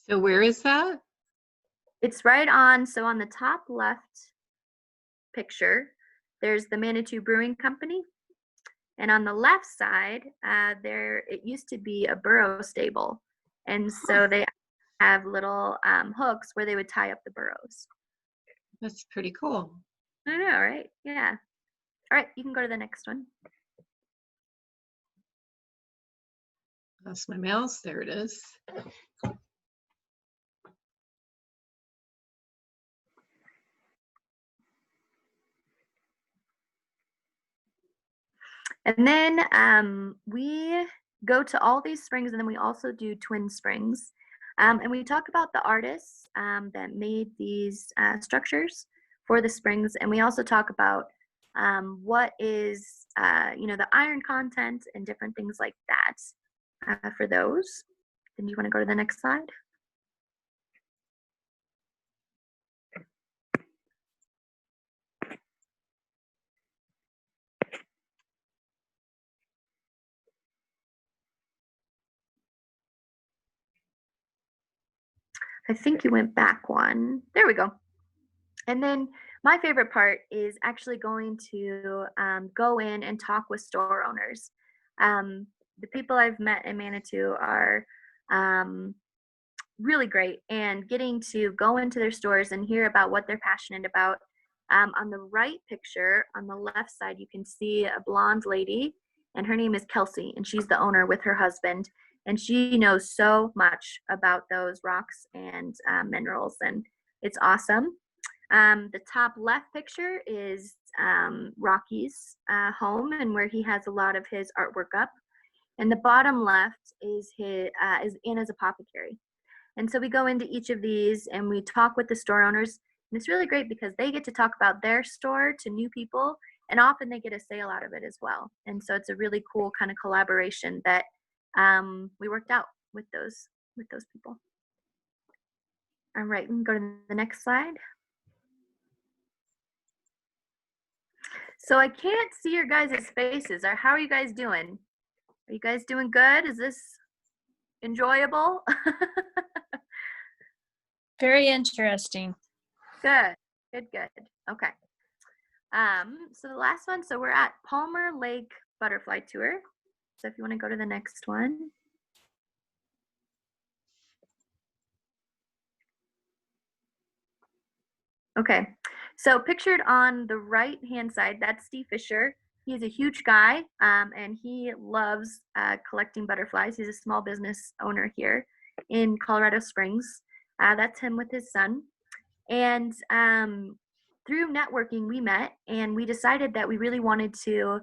C: So where is that?
A: It's right on, so on the top left picture, there's the Manitou Brewing Company. And on the left side, it used to be a burro stable. And so they have little hooks where they would tie up the burros.
C: That's pretty cool.
A: I know, right? Yeah. All right, you can go to the next one.
C: That's my mouse. There it is.
A: And then we go to all these springs, and then we also do twin springs. And we talk about the artists that made these structures for the springs. And we also talk about what is, the iron content and different things like that for those. Then you want to go to the next slide? I think you went back one. There we go. And then my favorite part is actually going to go in and talk with store owners. The people I've met in Manitou are really great, and getting to go into their stores and hear about what they're passionate about. On the right picture, on the left side, you can see a blonde lady, and her name is Kelsey, and she's the owner with her husband. And she knows so much about those rocks and minerals, and it's awesome. The top left picture is Rocky's home, and where he has a lot of his artwork up. And the bottom left is is Anna's apothecary. And so we go into each of these and we talk with the store owners. And it's really great because they get to talk about their store to new people, and often they get a sale out of it as well. And so it's a really cool kind of collaboration that we worked out with those people. All right, we can go to the next slide. So I can't see your guys' faces. How are you guys doing? Are you guys doing good? Is this enjoyable?
D: Very interesting.
A: Good. Okay. So the last one, so we're at Palmer Lake Butterfly Tour. So if you want to go to the next one. Okay, so pictured on the right-hand side, that's Steve Fisher. He's a huge guy, and he loves collecting butterflies. He's a small business owner here in Colorado Springs. That's him with his son. And through networking, we met, and we decided that we really wanted to,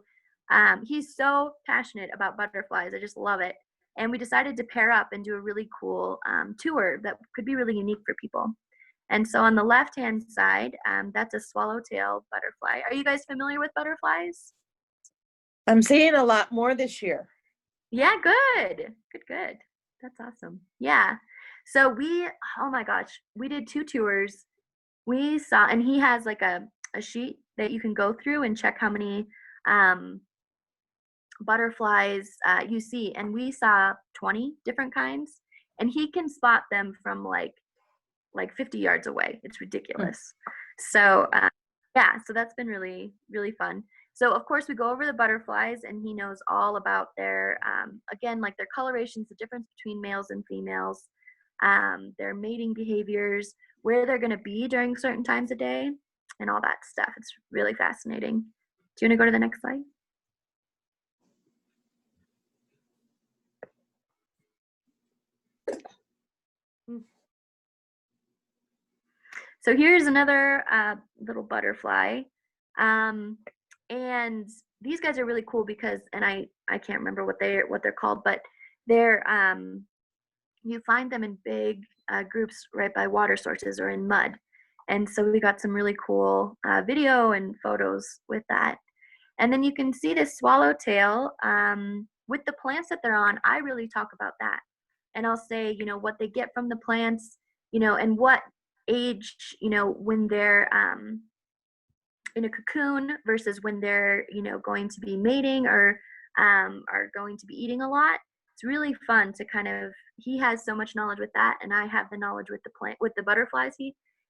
A: he's so passionate about butterflies. I just love it. And we decided to pair up and do a really cool tour that could be really unique for people. And so on the left-hand side, that's a swallowtail butterfly. Are you guys familiar with butterflies?
B: I'm seeing a lot more this year.
A: Yeah, good. That's awesome. Yeah. So oh my gosh, we did 2 tours. We saw, and he has like a sheet that you can go through and check how many butterflies you see. And we saw 20 different kinds, and he can spot them from like 50 yards away. It's ridiculous. So yeah, so that's been really, really fun. So of course we go over the butterflies, and he knows all about their, again, like their colorations, the difference between males and females, their mating behaviors, where they're gonna be during certain times of day, and all that stuff. It's really fascinating. Do you wanna go to the next slide? So here's another little butterfly. And these guys are really cool because, and I can't remember what they're called, but they're, you find them in big groups right by water sources or in mud. And so we got some really cool video and photos with that. And then you can see this swallowtail with the plants that they're on. I really talk about that. And I'll say, what they get from the plants, and what age, when they're in a cocoon versus when they're, going to be mating or are going to be eating a lot. It's really fun to he has so much knowledge with that, and I have the knowledge with the butterflies,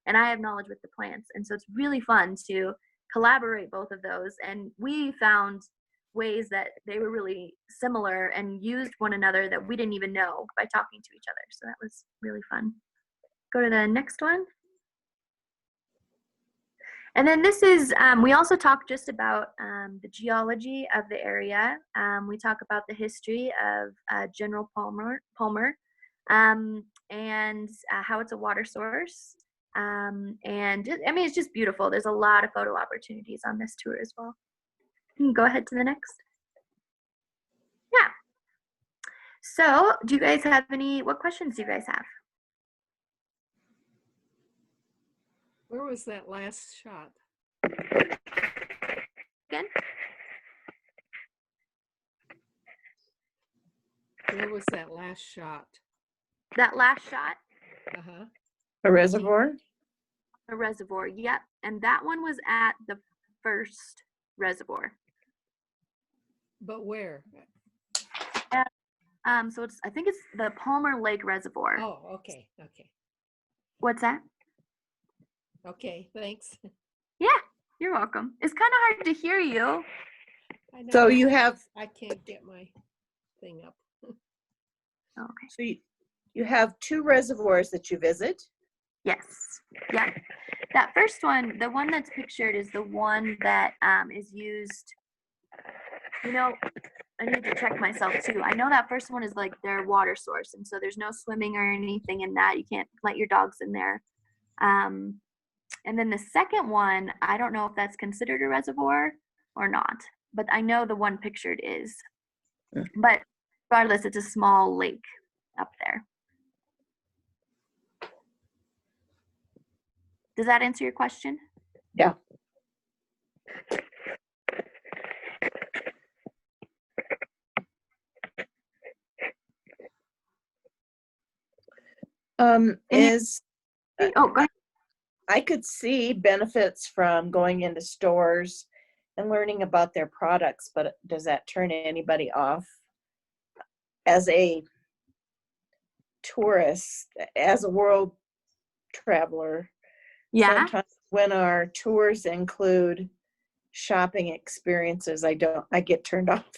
A: and I have knowledge with the plants. And so it's really fun to collaborate both of those. And we found ways that they were really similar and used one another that we didn't even know by talking to each other. So that was really fun. Go to the next one. And then this is, we also talk just about the geology of the area. We talk about the history of General Palmer, and how it's a water source. And it's just beautiful. There's a lot of photo opportunities on this tour as well. You can go ahead to the next. Yeah. So do you guys have what questions do you guys have?
E: Where was that last shot?
A: Again?
E: Where was that last shot?
A: That last shot?
E: Uh-huh.
B: A reservoir?
A: A reservoir, yep. And that one was at the first reservoir.
E: But where?
A: So I think it's the Palmer Lake Reservoir.
E: Oh, okay. Okay.
A: What's that?
E: Okay, thanks.
A: Yeah, you're welcome. It's kind of hard to hear you.
E: I know.
B: So you have,
E: I can't get my thing up.
A: Okay.
B: so you have 2 reservoirs that you visit.
A: Yes. Yeah. That first one, the one that's pictured, is the one that is used. I need to check myself too. I know that first one is like their water source, and so there's no swimming or anything in that. You can't let your dogs in there. And then the second one, I don't know if that's considered a reservoir or not, but I know the one pictured is. But regardless, it's a small lake up there. Does that answer your question?
B: Yeah.
A: Oh, go ahead.
B: I could see benefits from going into stores and learning about their products, but does that turn anybody off? As a tourist, as a world traveler,
A: Yeah.
B: sometimes when our tours include shopping experiences, I get turned off.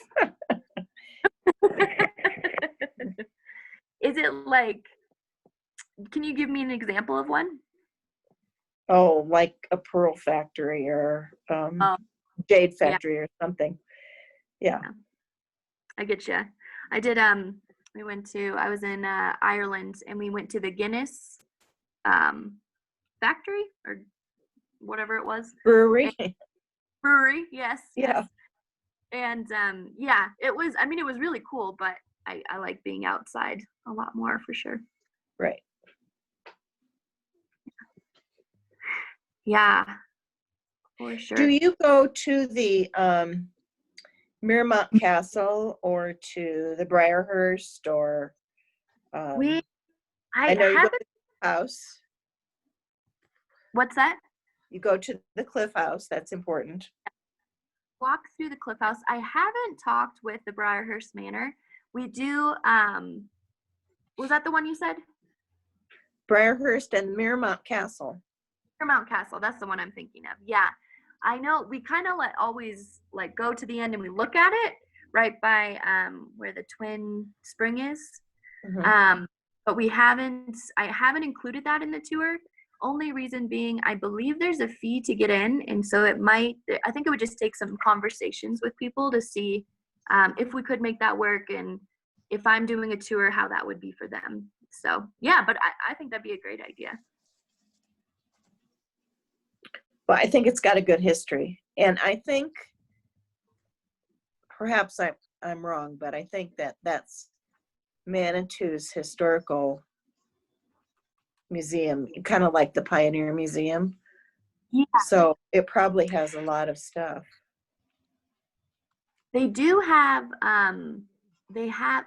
A: Is it like, can you give me an example of one?
B: Oh, like a pearl factory or jade factory or something. Yeah.
A: I get you. I did, I was in Ireland, and we went to the Guinness factory or whatever it was.
B: Brewery.
A: Brewery, yes.
B: Yeah.
A: Yes. And it was really cool, but I like being outside a lot more for sure.
B: Right.
A: Yeah, for sure.
B: Do you go to the Miramont Castle or to the Briarhurst or I know you go to the house.
A: What's that?
B: You go to the Cliff House. That's important.
A: Walk through the Cliff House. I haven't talked with the Briarhurst Manor. We do. Was that the one you said?
B: Briarhurst and Miramont Castle.
A: Mount Castle, that's the one I'm thinking of. Yeah, I know we kind of always go to the end and we look at it right by where the Twin Spring is.
B: Mm-hmm.
A: But I haven't included that in the tour. Only reason being, I believe there's a fee to get in, and so I think it would just take some conversations with people to see if we could make that work, and if I'm doing a tour, how that would be for them. So yeah, but I think that'd be a great idea.
B: Well, I think it's got a good history. And I think, perhaps I'm wrong, but I think that's Manitou's historical museum, kind of like the Pioneer Museum.
A: Yeah.
B: So it probably has a lot of stuff.
A: They do have,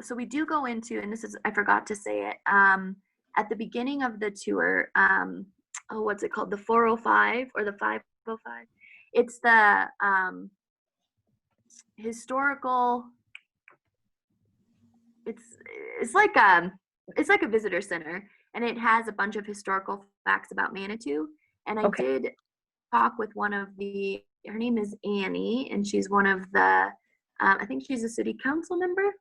A: so we do go into, and this is, I forgot to say it, at the beginning of the tour, what's it called? The 405 or the 505? It's the historical, it's like a visitor center, and it has a bunch of historical facts about Manitou. And I
B: Okay.
A: did talk with one of her name is Annie, and she's one of the, I think she's a city council member,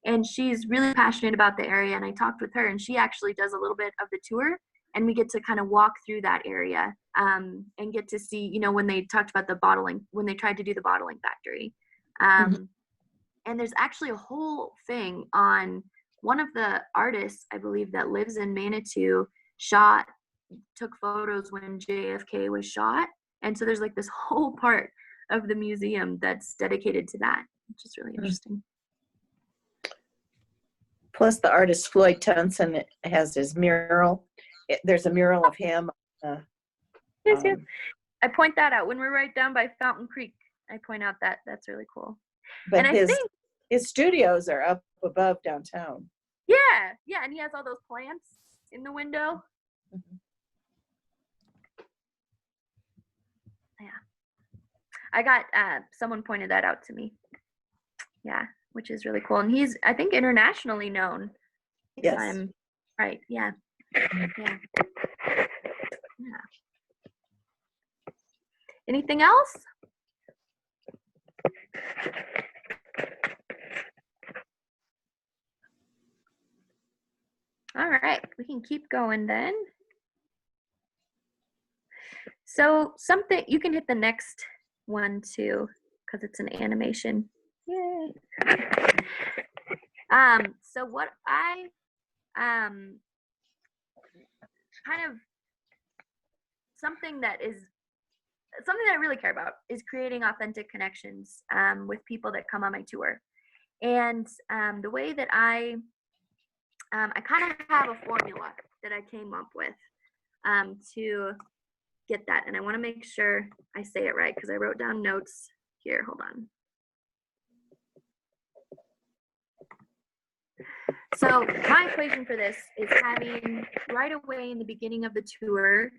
A: and she's really passionate about the area. And I talked with her, and she actually does a little bit of the tour, and we get to kind of walk through that area, and get to see, when they talked about the bottling, when they tried to do the bottling factory. And there's actually a whole thing on one of the artists, I believe, that lives in Manitou, took photos when JFK was shot. And so there's like this whole part of the museum that's dedicated to that, which is really interesting.
B: Plus the artist Floyd Tunson has his mural. There's a mural of him.
A: Yes. I point that out when we're right down by Fountain Creek. I point out that that's really cool.
B: But
A: And I think,
B: his studios are up above downtown.
A: yeah, and he has all those plants in the window.
B: Mhm.
A: Yeah, I got someone pointed that out to me. Yeah, which is really cool, and he's, I think, internationally known. If
B: Yes.
A: I'm right. Yeah. Anything else? All right, we can keep going then. So something, you can hit the next one too, because it's an animation. Yay. So what I kind of, something that I really care about is creating authentic connections with people that come on my tour. And the way that I kind of have a formula that I came up with to get that. And I want to make sure I say it right because I wrote down notes here. Hold on. So my equation for this is having right away in the beginning of the tour,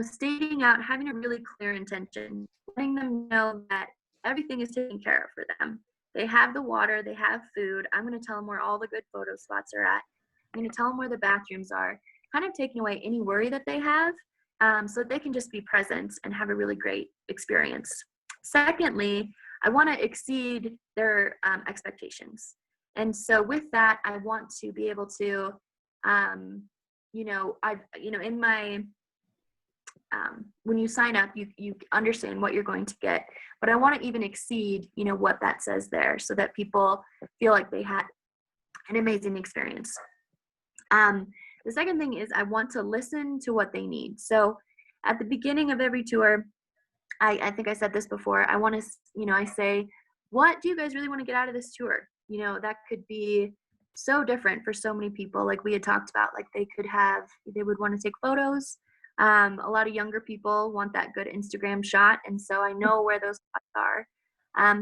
A: stating out, having a really clear intention, letting them know that everything is taken care of for them. They have the water, they have food. I'm going to tell them where all the good photo spots are at. I'm going to tell them where the bathrooms are, kind of taking away any worry that they have, so that they can just be present and have a really great experience. Secondly, I want to exceed their expectations. And so with that, I want to be able to, in my, when you sign up, you understand what you're going to get, but I want to even exceed, what that says there so that people feel like they had an amazing experience. The second thing is I want to listen to what they need. So at the beginning of every tour, I think I said this before, I want to, I say, what do you guys really want to get out of this tour? That could be so different for so many people. Like we had talked about, like they would want to take photos. A lot of younger people want that good Instagram shot. And so I know where those spots are.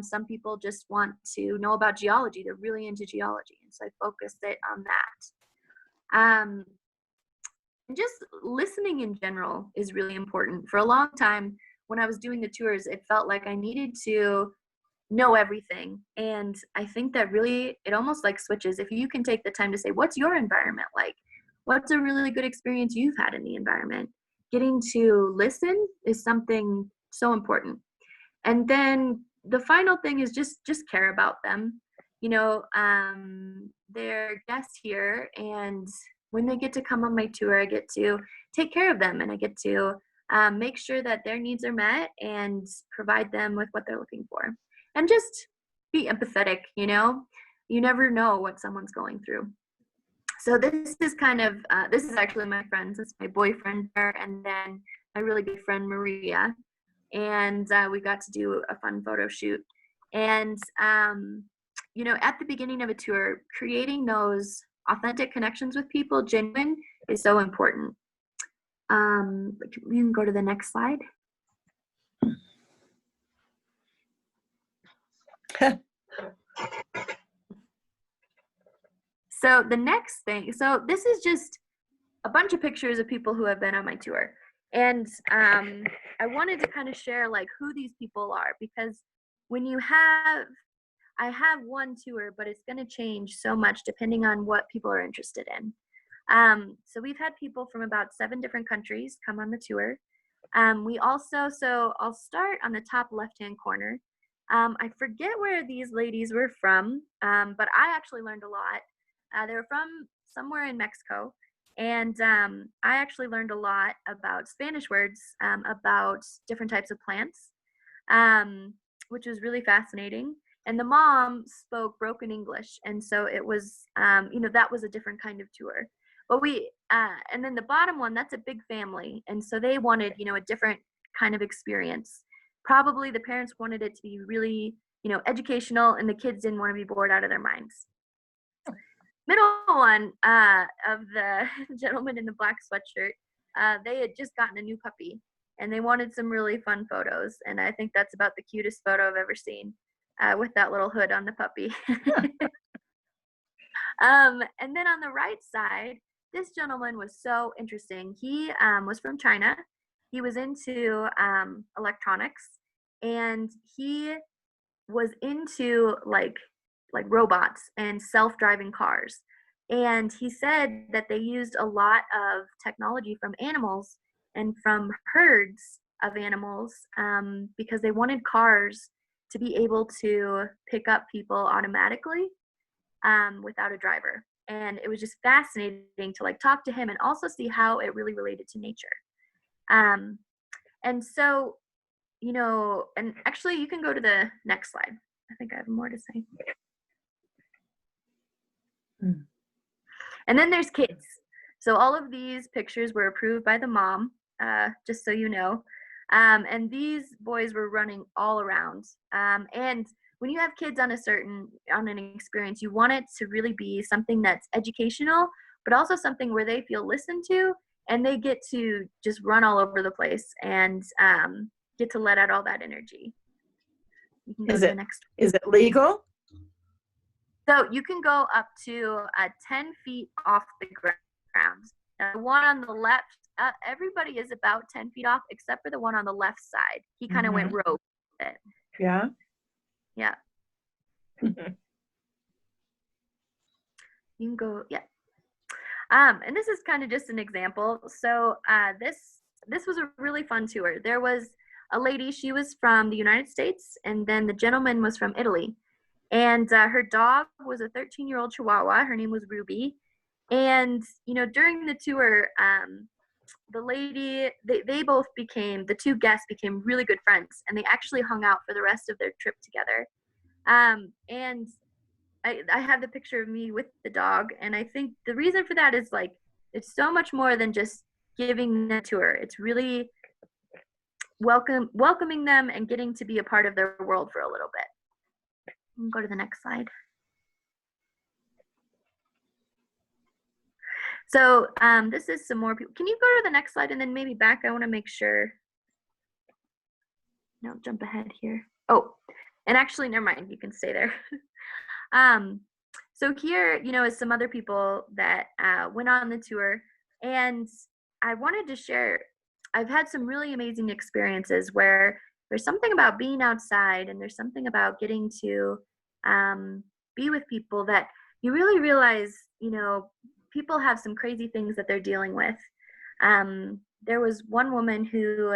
A: Some people just want to know about geology. They're really into geology. And so I focused it on that. And just listening in general is really important. For a long time, when I was doing the tours, it felt like I needed to know everything. And I think that really, it almost like switches. If you can take the time to say, what's your environment like? What's a really good experience you've had in the environment? Getting to listen is something so important. And then the final thing is just care about them. They're guests here, and when they get to come on my tour, I get to take care of them, and I get to make sure that their needs are met and provide them with what they're looking for. And just be empathetic, you never know what someone's going through. So this is kind of, this is actually my friends. It's my boyfriend there, and then my really good friend Maria. And we got to do a fun photo shoot. And, at the beginning of a tour, creating those authentic connections with people, genuine, is so important. We can go to the next slide. So the next thing, so this is just a bunch of pictures of people who have been on my tour. And I wanted to kind of share like who these people are, because when I have one tour, but it's going to change so much depending on what people are interested in. So we've had people from about 7 different countries come on the tour. We also, so I'll start on the top left-hand corner. I forget where these ladies were from, but I actually learned a lot. They were from somewhere in Mexico. And I actually learned a lot about Spanish words, about different types of plants, which was really fascinating. And the mom spoke broken English. And so it was, that was a different kind of tour. But and then the bottom one, that's a big family. And so they wanted, a different kind of experience. Probably the parents wanted it to be really, educational, and the kids didn't want to be bored out of their minds. Middle one of the gentleman in the black sweatshirt, they had just gotten a new puppy, and they wanted some really fun photos. And I think that's about the cutest photo I've ever seen, with that little hood on the puppy. And then on the right side, this gentleman was so interesting. He was from China. He was into electronics, and he was into like robots and self-driving cars. And he said that they used a lot of technology from animals and from herds of animals, because they wanted cars to be able to pick up people automatically, without a driver. And it was just fascinating to talk to him and also see how it really related to nature. And so, and actually you can go to the next slide. I think I have more to say. And then there's kids. So all of these pictures were approved by the mom, just so you know. And these boys were running all around. And when you have kids on an experience, you want it to really be something that's educational, but also something where they feel listened to, and they get to just run all over the place and get to let out all that energy. You can go to the next one.
B: Is it legal?
A: So you can go up to 10 feet off the ground. Now, the one on the left, everybody is about 10 feet off, except for the one on the left side. He kind of went rogue with it.
B: Yeah.
A: Yeah. You can go, yeah. And this is kind of just an example. So this was a really fun tour. There was a lady, she was from the United States, and then the gentleman was from Italy. And her dog was a 13-year-old Chihuahua. Her name was Ruby. And, during the tour, the lady, they both became, the two guests became really good friends, and they actually hung out for the rest of their trip together. And I have the picture of me with the dog, and I think the reason for that is it's so much more than just giving the tour. It's really welcoming them and getting to be a part of their world for a little bit. Go to the next slide. So this is some more people. Can you go to the next slide and then maybe back? I want to make sure. No, jump ahead here. Oh, and actually, never mind. You can stay there. So here, is some other people that went on the tour, and I wanted to share. I've had some really amazing experiences where there's something about being outside, and there's something about getting to be with people that you really realize, people have some crazy things that they're dealing with. There was one woman who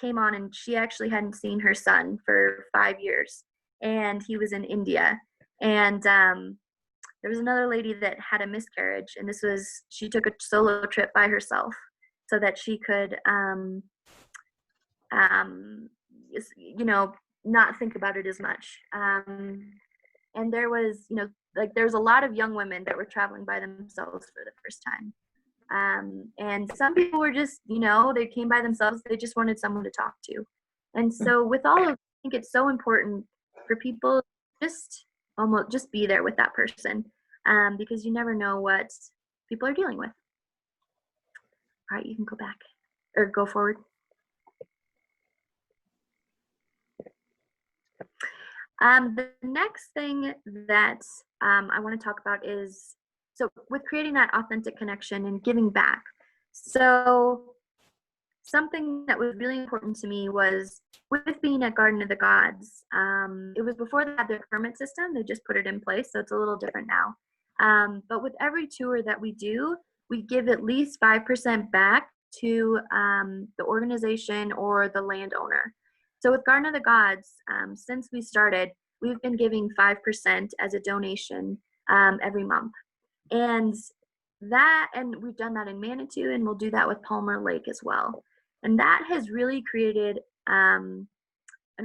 A: came on, and she actually hadn't seen her son for 5 years, and he was in India. And there was another lady that had a miscarriage, and she took a solo trip by herself so that she could, not think about it as much. And there was, there's a lot of young women that were traveling by themselves for the first time. And some people were just, they came by themselves. They just wanted someone to talk to. And so with all of, I think it's so important for people just be there with that person, because you never know what people are dealing with. All right, you can go back or go forward. The next thing that I want to talk about is, so with creating that authentic connection and giving back. So something that was really important to me was with being at Garden of the Gods. It was before they had their permit system. They just put it in place, so it's a little different now. But with every tour that we do, we give at least 5% back to the organization or the landowner. So with Garden of the Gods, since we started, we've been giving 5% as a donation every month. And we've done that in Manitou, and we'll do that with Palmer Lake as well. And that has really created an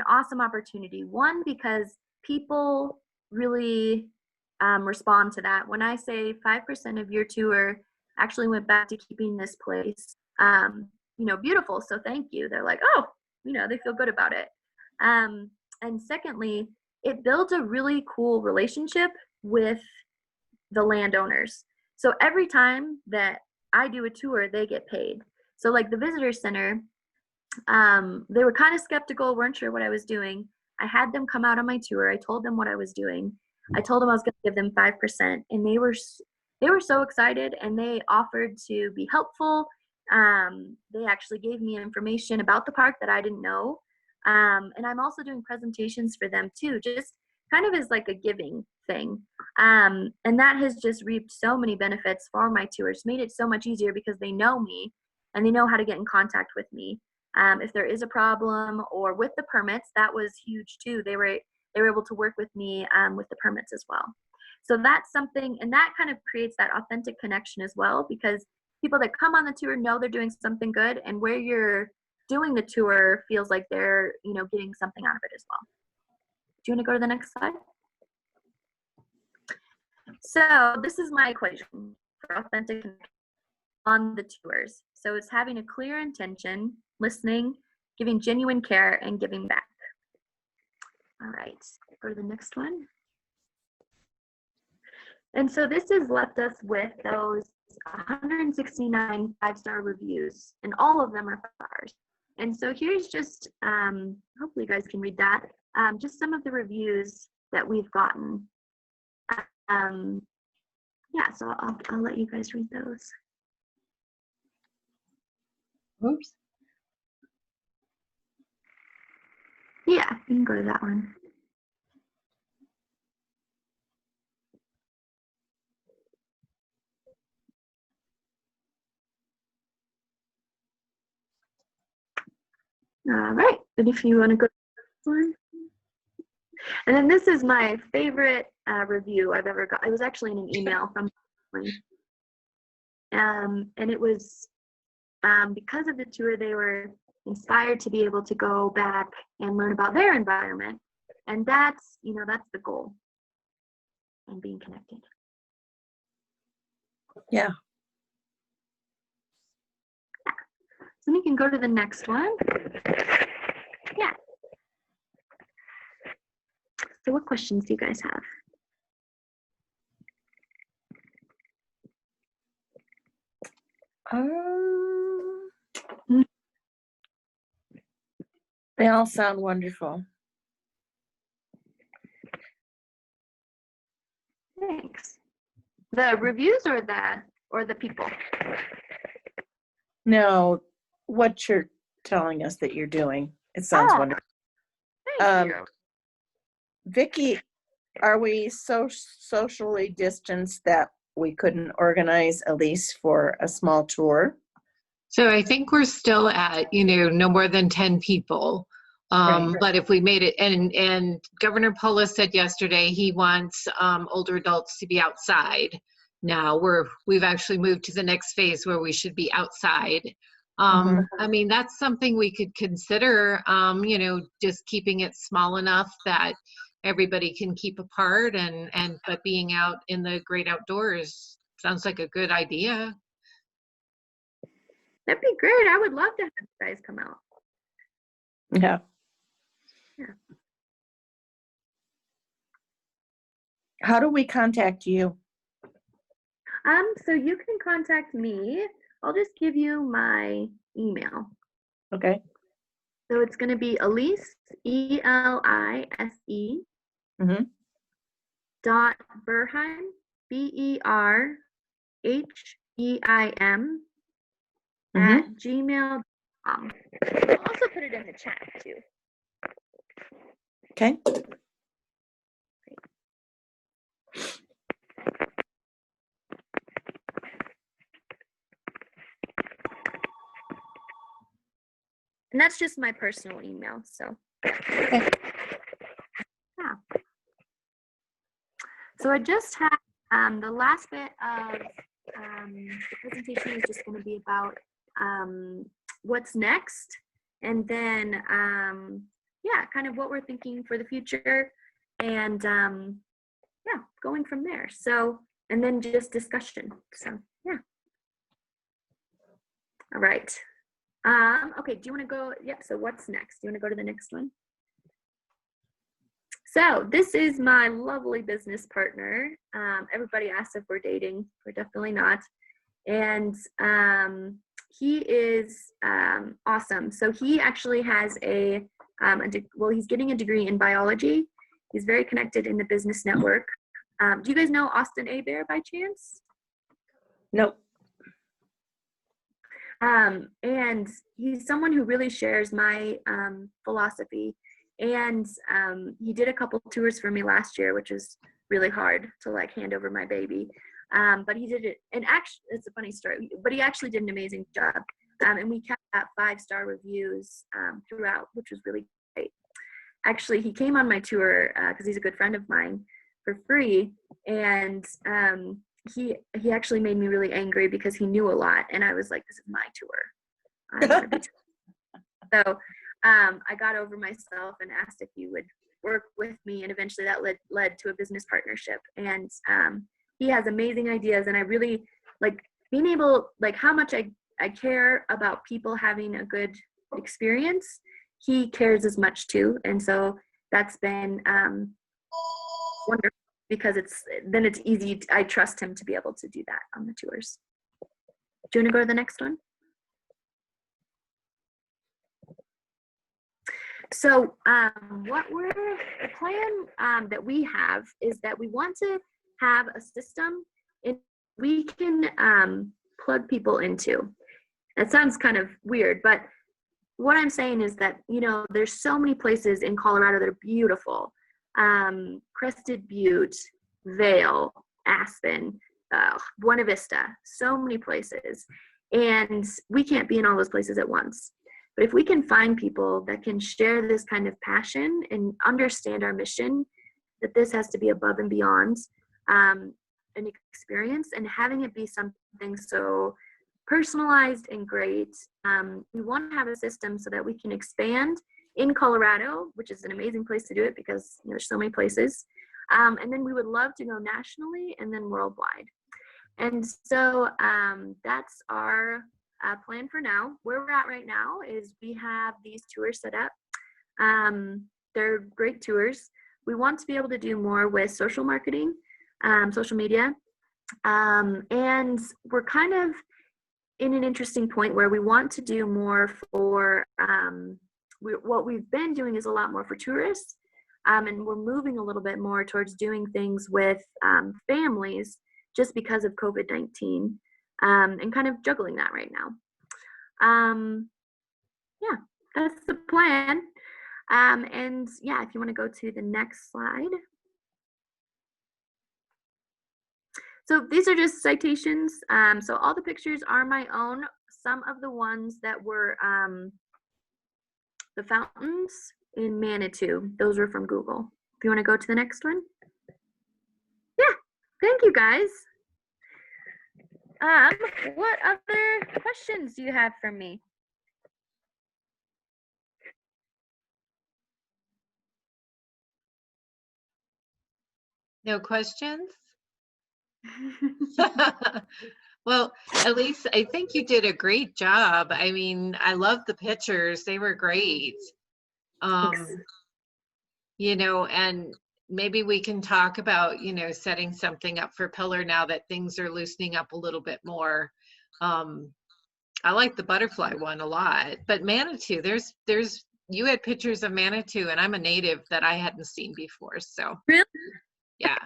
A: awesome opportunity. One, because people really respond to that. When I say 5% of your tour actually went back to keeping this place, beautiful, so thank you. They're like, oh, they feel good about it. And secondly, it builds a really cool relationship with the landowners. So every time that I do a tour, they get paid. So like the visitor center, they were kind of skeptical, weren't sure what I was doing. I had them come out on my tour. I told them what I was doing. I told them I was going to give them 5%, and they were so excited, and they offered to be helpful. They actually gave me information about the park that I didn't know. And I'm also doing presentations for them too, just kind of as like a giving thing. And that has just reaped so many benefits for my tours, made it so much easier because they know me and they know how to get in contact with me. If there is a problem, or with the permits, that was huge too. They were able to work with me with the permits as well. So that's something, and that kind of creates that authentic connection as well, because people that come on the tour know they're doing something good, and where you're doing the tour feels like they're, getting something out of it as well. Do you want to go to the next slide? So this is my equation for authentic connection on the tours. So it's having a clear intention, listening, giving genuine care, and giving back. All right, go to the next one. And so this has left us with those 169 5-star reviews, and all of them are stars. And so here's just, hopefully you guys can read that, just some of the reviews that we've gotten. Yeah, so I'll let you guys read those.
B: Oops.
A: Yeah, you can go to that one. All right, and if you want to go to the next one. And then this is my favorite review I've ever got. It was actually in an email from and it was because of the tour, they were inspired to be able to go back and learn about their environment. And that's, that's the goal, and being connected.
B: Yeah.
A: So we can go to the next one. Yeah. So what questions do you guys have?
B: They all sound wonderful.
A: Thanks. The reviews or the people?
B: No, what you're telling us that you're doing. It sounds wonderful.
A: Thank you.
B: Vicki, are we so socially distanced that we couldn't organize Elise for a small tour?
C: So I think we're still at, no more than 10 people.
B: Right.
C: But if we made it, and Governor Polis said yesterday he wants older adults to be outside. Now we've actually moved to the next phase where we should be outside. I mean, that's something we could consider, just keeping it small enough that everybody can keep apart, but being out in the great outdoors sounds like a good idea.
A: That'd be great. I would love to have you guys come out.
B: Yeah.
A: Yeah.
B: How do we contact you?
A: So you can contact me. I'll just give you my email.
B: Okay.
A: So it's going to be Elise, Elise,
B: Mm-hmm.
A: .Berheim, BERHEIM
B: Mm-hmm.
A: @gmail.com. I'll also put it in the chat too.
B: Okay.
A: And that's just my personal email. So,
D: Okay.
A: yeah. So I just had the last bit of the presentation is just going to be about what's next, and then yeah, kind of what we're thinking for the future, and yeah, going from there. So, and then just discussion. So, yeah. All right. Okay, do you want to go? Yeah, so what's next? Do you want to go to the next one? So this is my lovely business partner. Everybody asks if we're dating. We're definitely not. And he is awesome. So he actually has well, he's getting a degree in biology. He's very connected in the business network. Do you guys know Austin Bear by chance?
B: Nope.
A: And he's someone who really shares my philosophy. And he did a couple tours for me last year, which is really hard to like hand over my baby. But he did it, and actually, it's a funny story, but he actually did an amazing job. And we kept that 5-star reviews throughout, which was really great. Actually, he came on my tour because he's a good friend of mine for free. And he actually made me really angry because he knew a lot. And I was like, this is my tour. I'm gonna be so I got over myself and asked if he would work with me. And eventually that led to a business partnership. And he has amazing ideas. And I really like being able, like how much I care about people having a good experience. He cares as much too. And so that's been wonderful because it's easy. I trust him to be able to do that on the tours. Do you want to go to the next one? So the plan that we have is that we want to have a system we can plug people into. That sounds kind of weird, but what I'm saying is that, you know, there's so many places in Colorado that are beautiful. Crested Butte, Vail, Aspen, Buena Vista, so many places. And we can't be in all those places at once. But if we can find people that can share this kind of passion and understand our mission, that this has to be above and beyond an experience, and having it be something so personalized and great, we want to have a system so that we can expand in Colorado, which is an amazing place to do it because there's so many places. And then we would love to go nationally and then worldwide. And so that's our plan for now. Where we're at right now is we have these tours set up. They're great tours. We want to be able to do more with social marketing, social media. And we're kind of in an interesting point where we want to do more for, what we've been doing is a lot more for tourists. And we're moving a little bit more towards doing things with families just because of COVID-19, and kind of juggling that right now. Yeah, that's the plan. And yeah, if you want to go to the next slide. So these are just citations. So all the pictures are my own. Some of the ones that were the fountains in Manitou, those were from Google. If you want to go to the next one. Yeah, thank you guys. What other questions do you have for me?
C: No questions? Well, Elise, I think you did a great job. I mean, I love the pictures. They were great. You know, and maybe we can talk about, you know, setting something up for Pillar now that things are loosening up a little bit more. I like the butterfly one a lot, but Manitou, there's you had pictures of Manitou, and I'm a native that I hadn't seen before. So
A: Really?
C: yeah.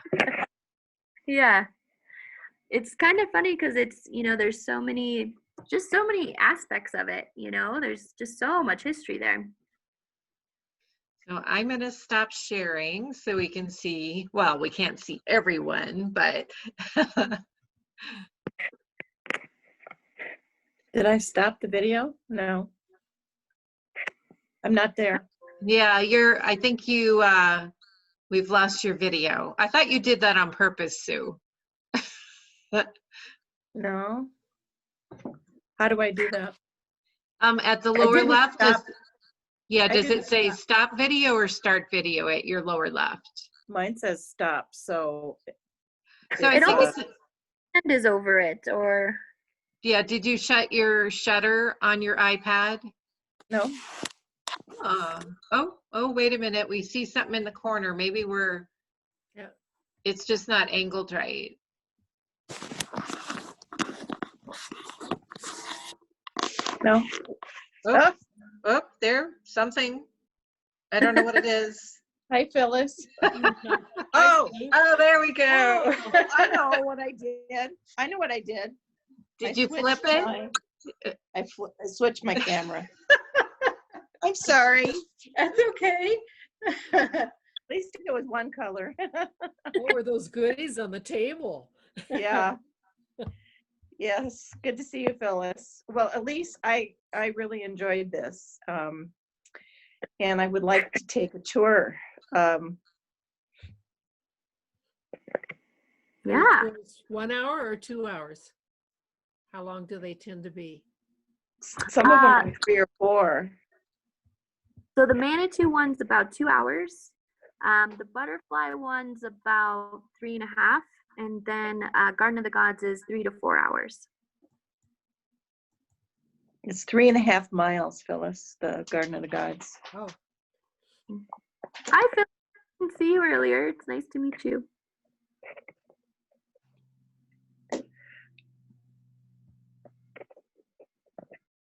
A: Yeah. It's kind of funny because it's, there's just so many aspects of it, there's just so much history there.
C: So I'm going to stop sharing so we can see, well, we can't see everyone, but
B: Did I stop the video? No. I'm not there.
C: yeah, I think we've lost your video. I thought you did that on purpose, Sue.
B: No. How do I do that?
C: At the
B: I
C: lower
B: didn't
C: left,
B: stop.
C: yeah,
B: I
C: does it
B: didn't
C: say
B: stop.
C: stop video or start video at your lower left?
B: Mine says stop, so.
C: So I
A: It
C: think
A: almost
C: it's,
A: hand is over it, or
C: yeah, did you shut your shutter on your iPad?
B: No.
C: Oh, wait a minute. We see something in the corner. Maybe
E: Yeah.
C: it's just not angled right.
B: No.
C: Oh, there, something. I don't know what it is.
B: Hi, Phyllis.
C: Oh, there we go.
B: Oh, I know what I did. I know what I did.
C: Did
B: I
C: you flip
B: switched
C: it?
B: I switched my camera. I'm sorry.
C: That's okay.
B: At least it was one color.
E: What were those goodies on the table?
B: Yeah. Yes. Good to see you, Phyllis. Well, Elise, I really enjoyed this. And I would like to take a tour.
A: yeah.
E: Tours 1 hour or 2 hours? How long do they tend to be?
B: Some of them are 3 or 4.
A: So the Manitou one's about 2 hours. The butterfly one's about 3.5, and then Garden of the Gods is 3 to 4 hours.
B: It's 3.5 miles, Phyllis, the Garden of the Gods.
E: Oh,
A: Hi, Phil. I didn't see you earlier. It's nice to meet you.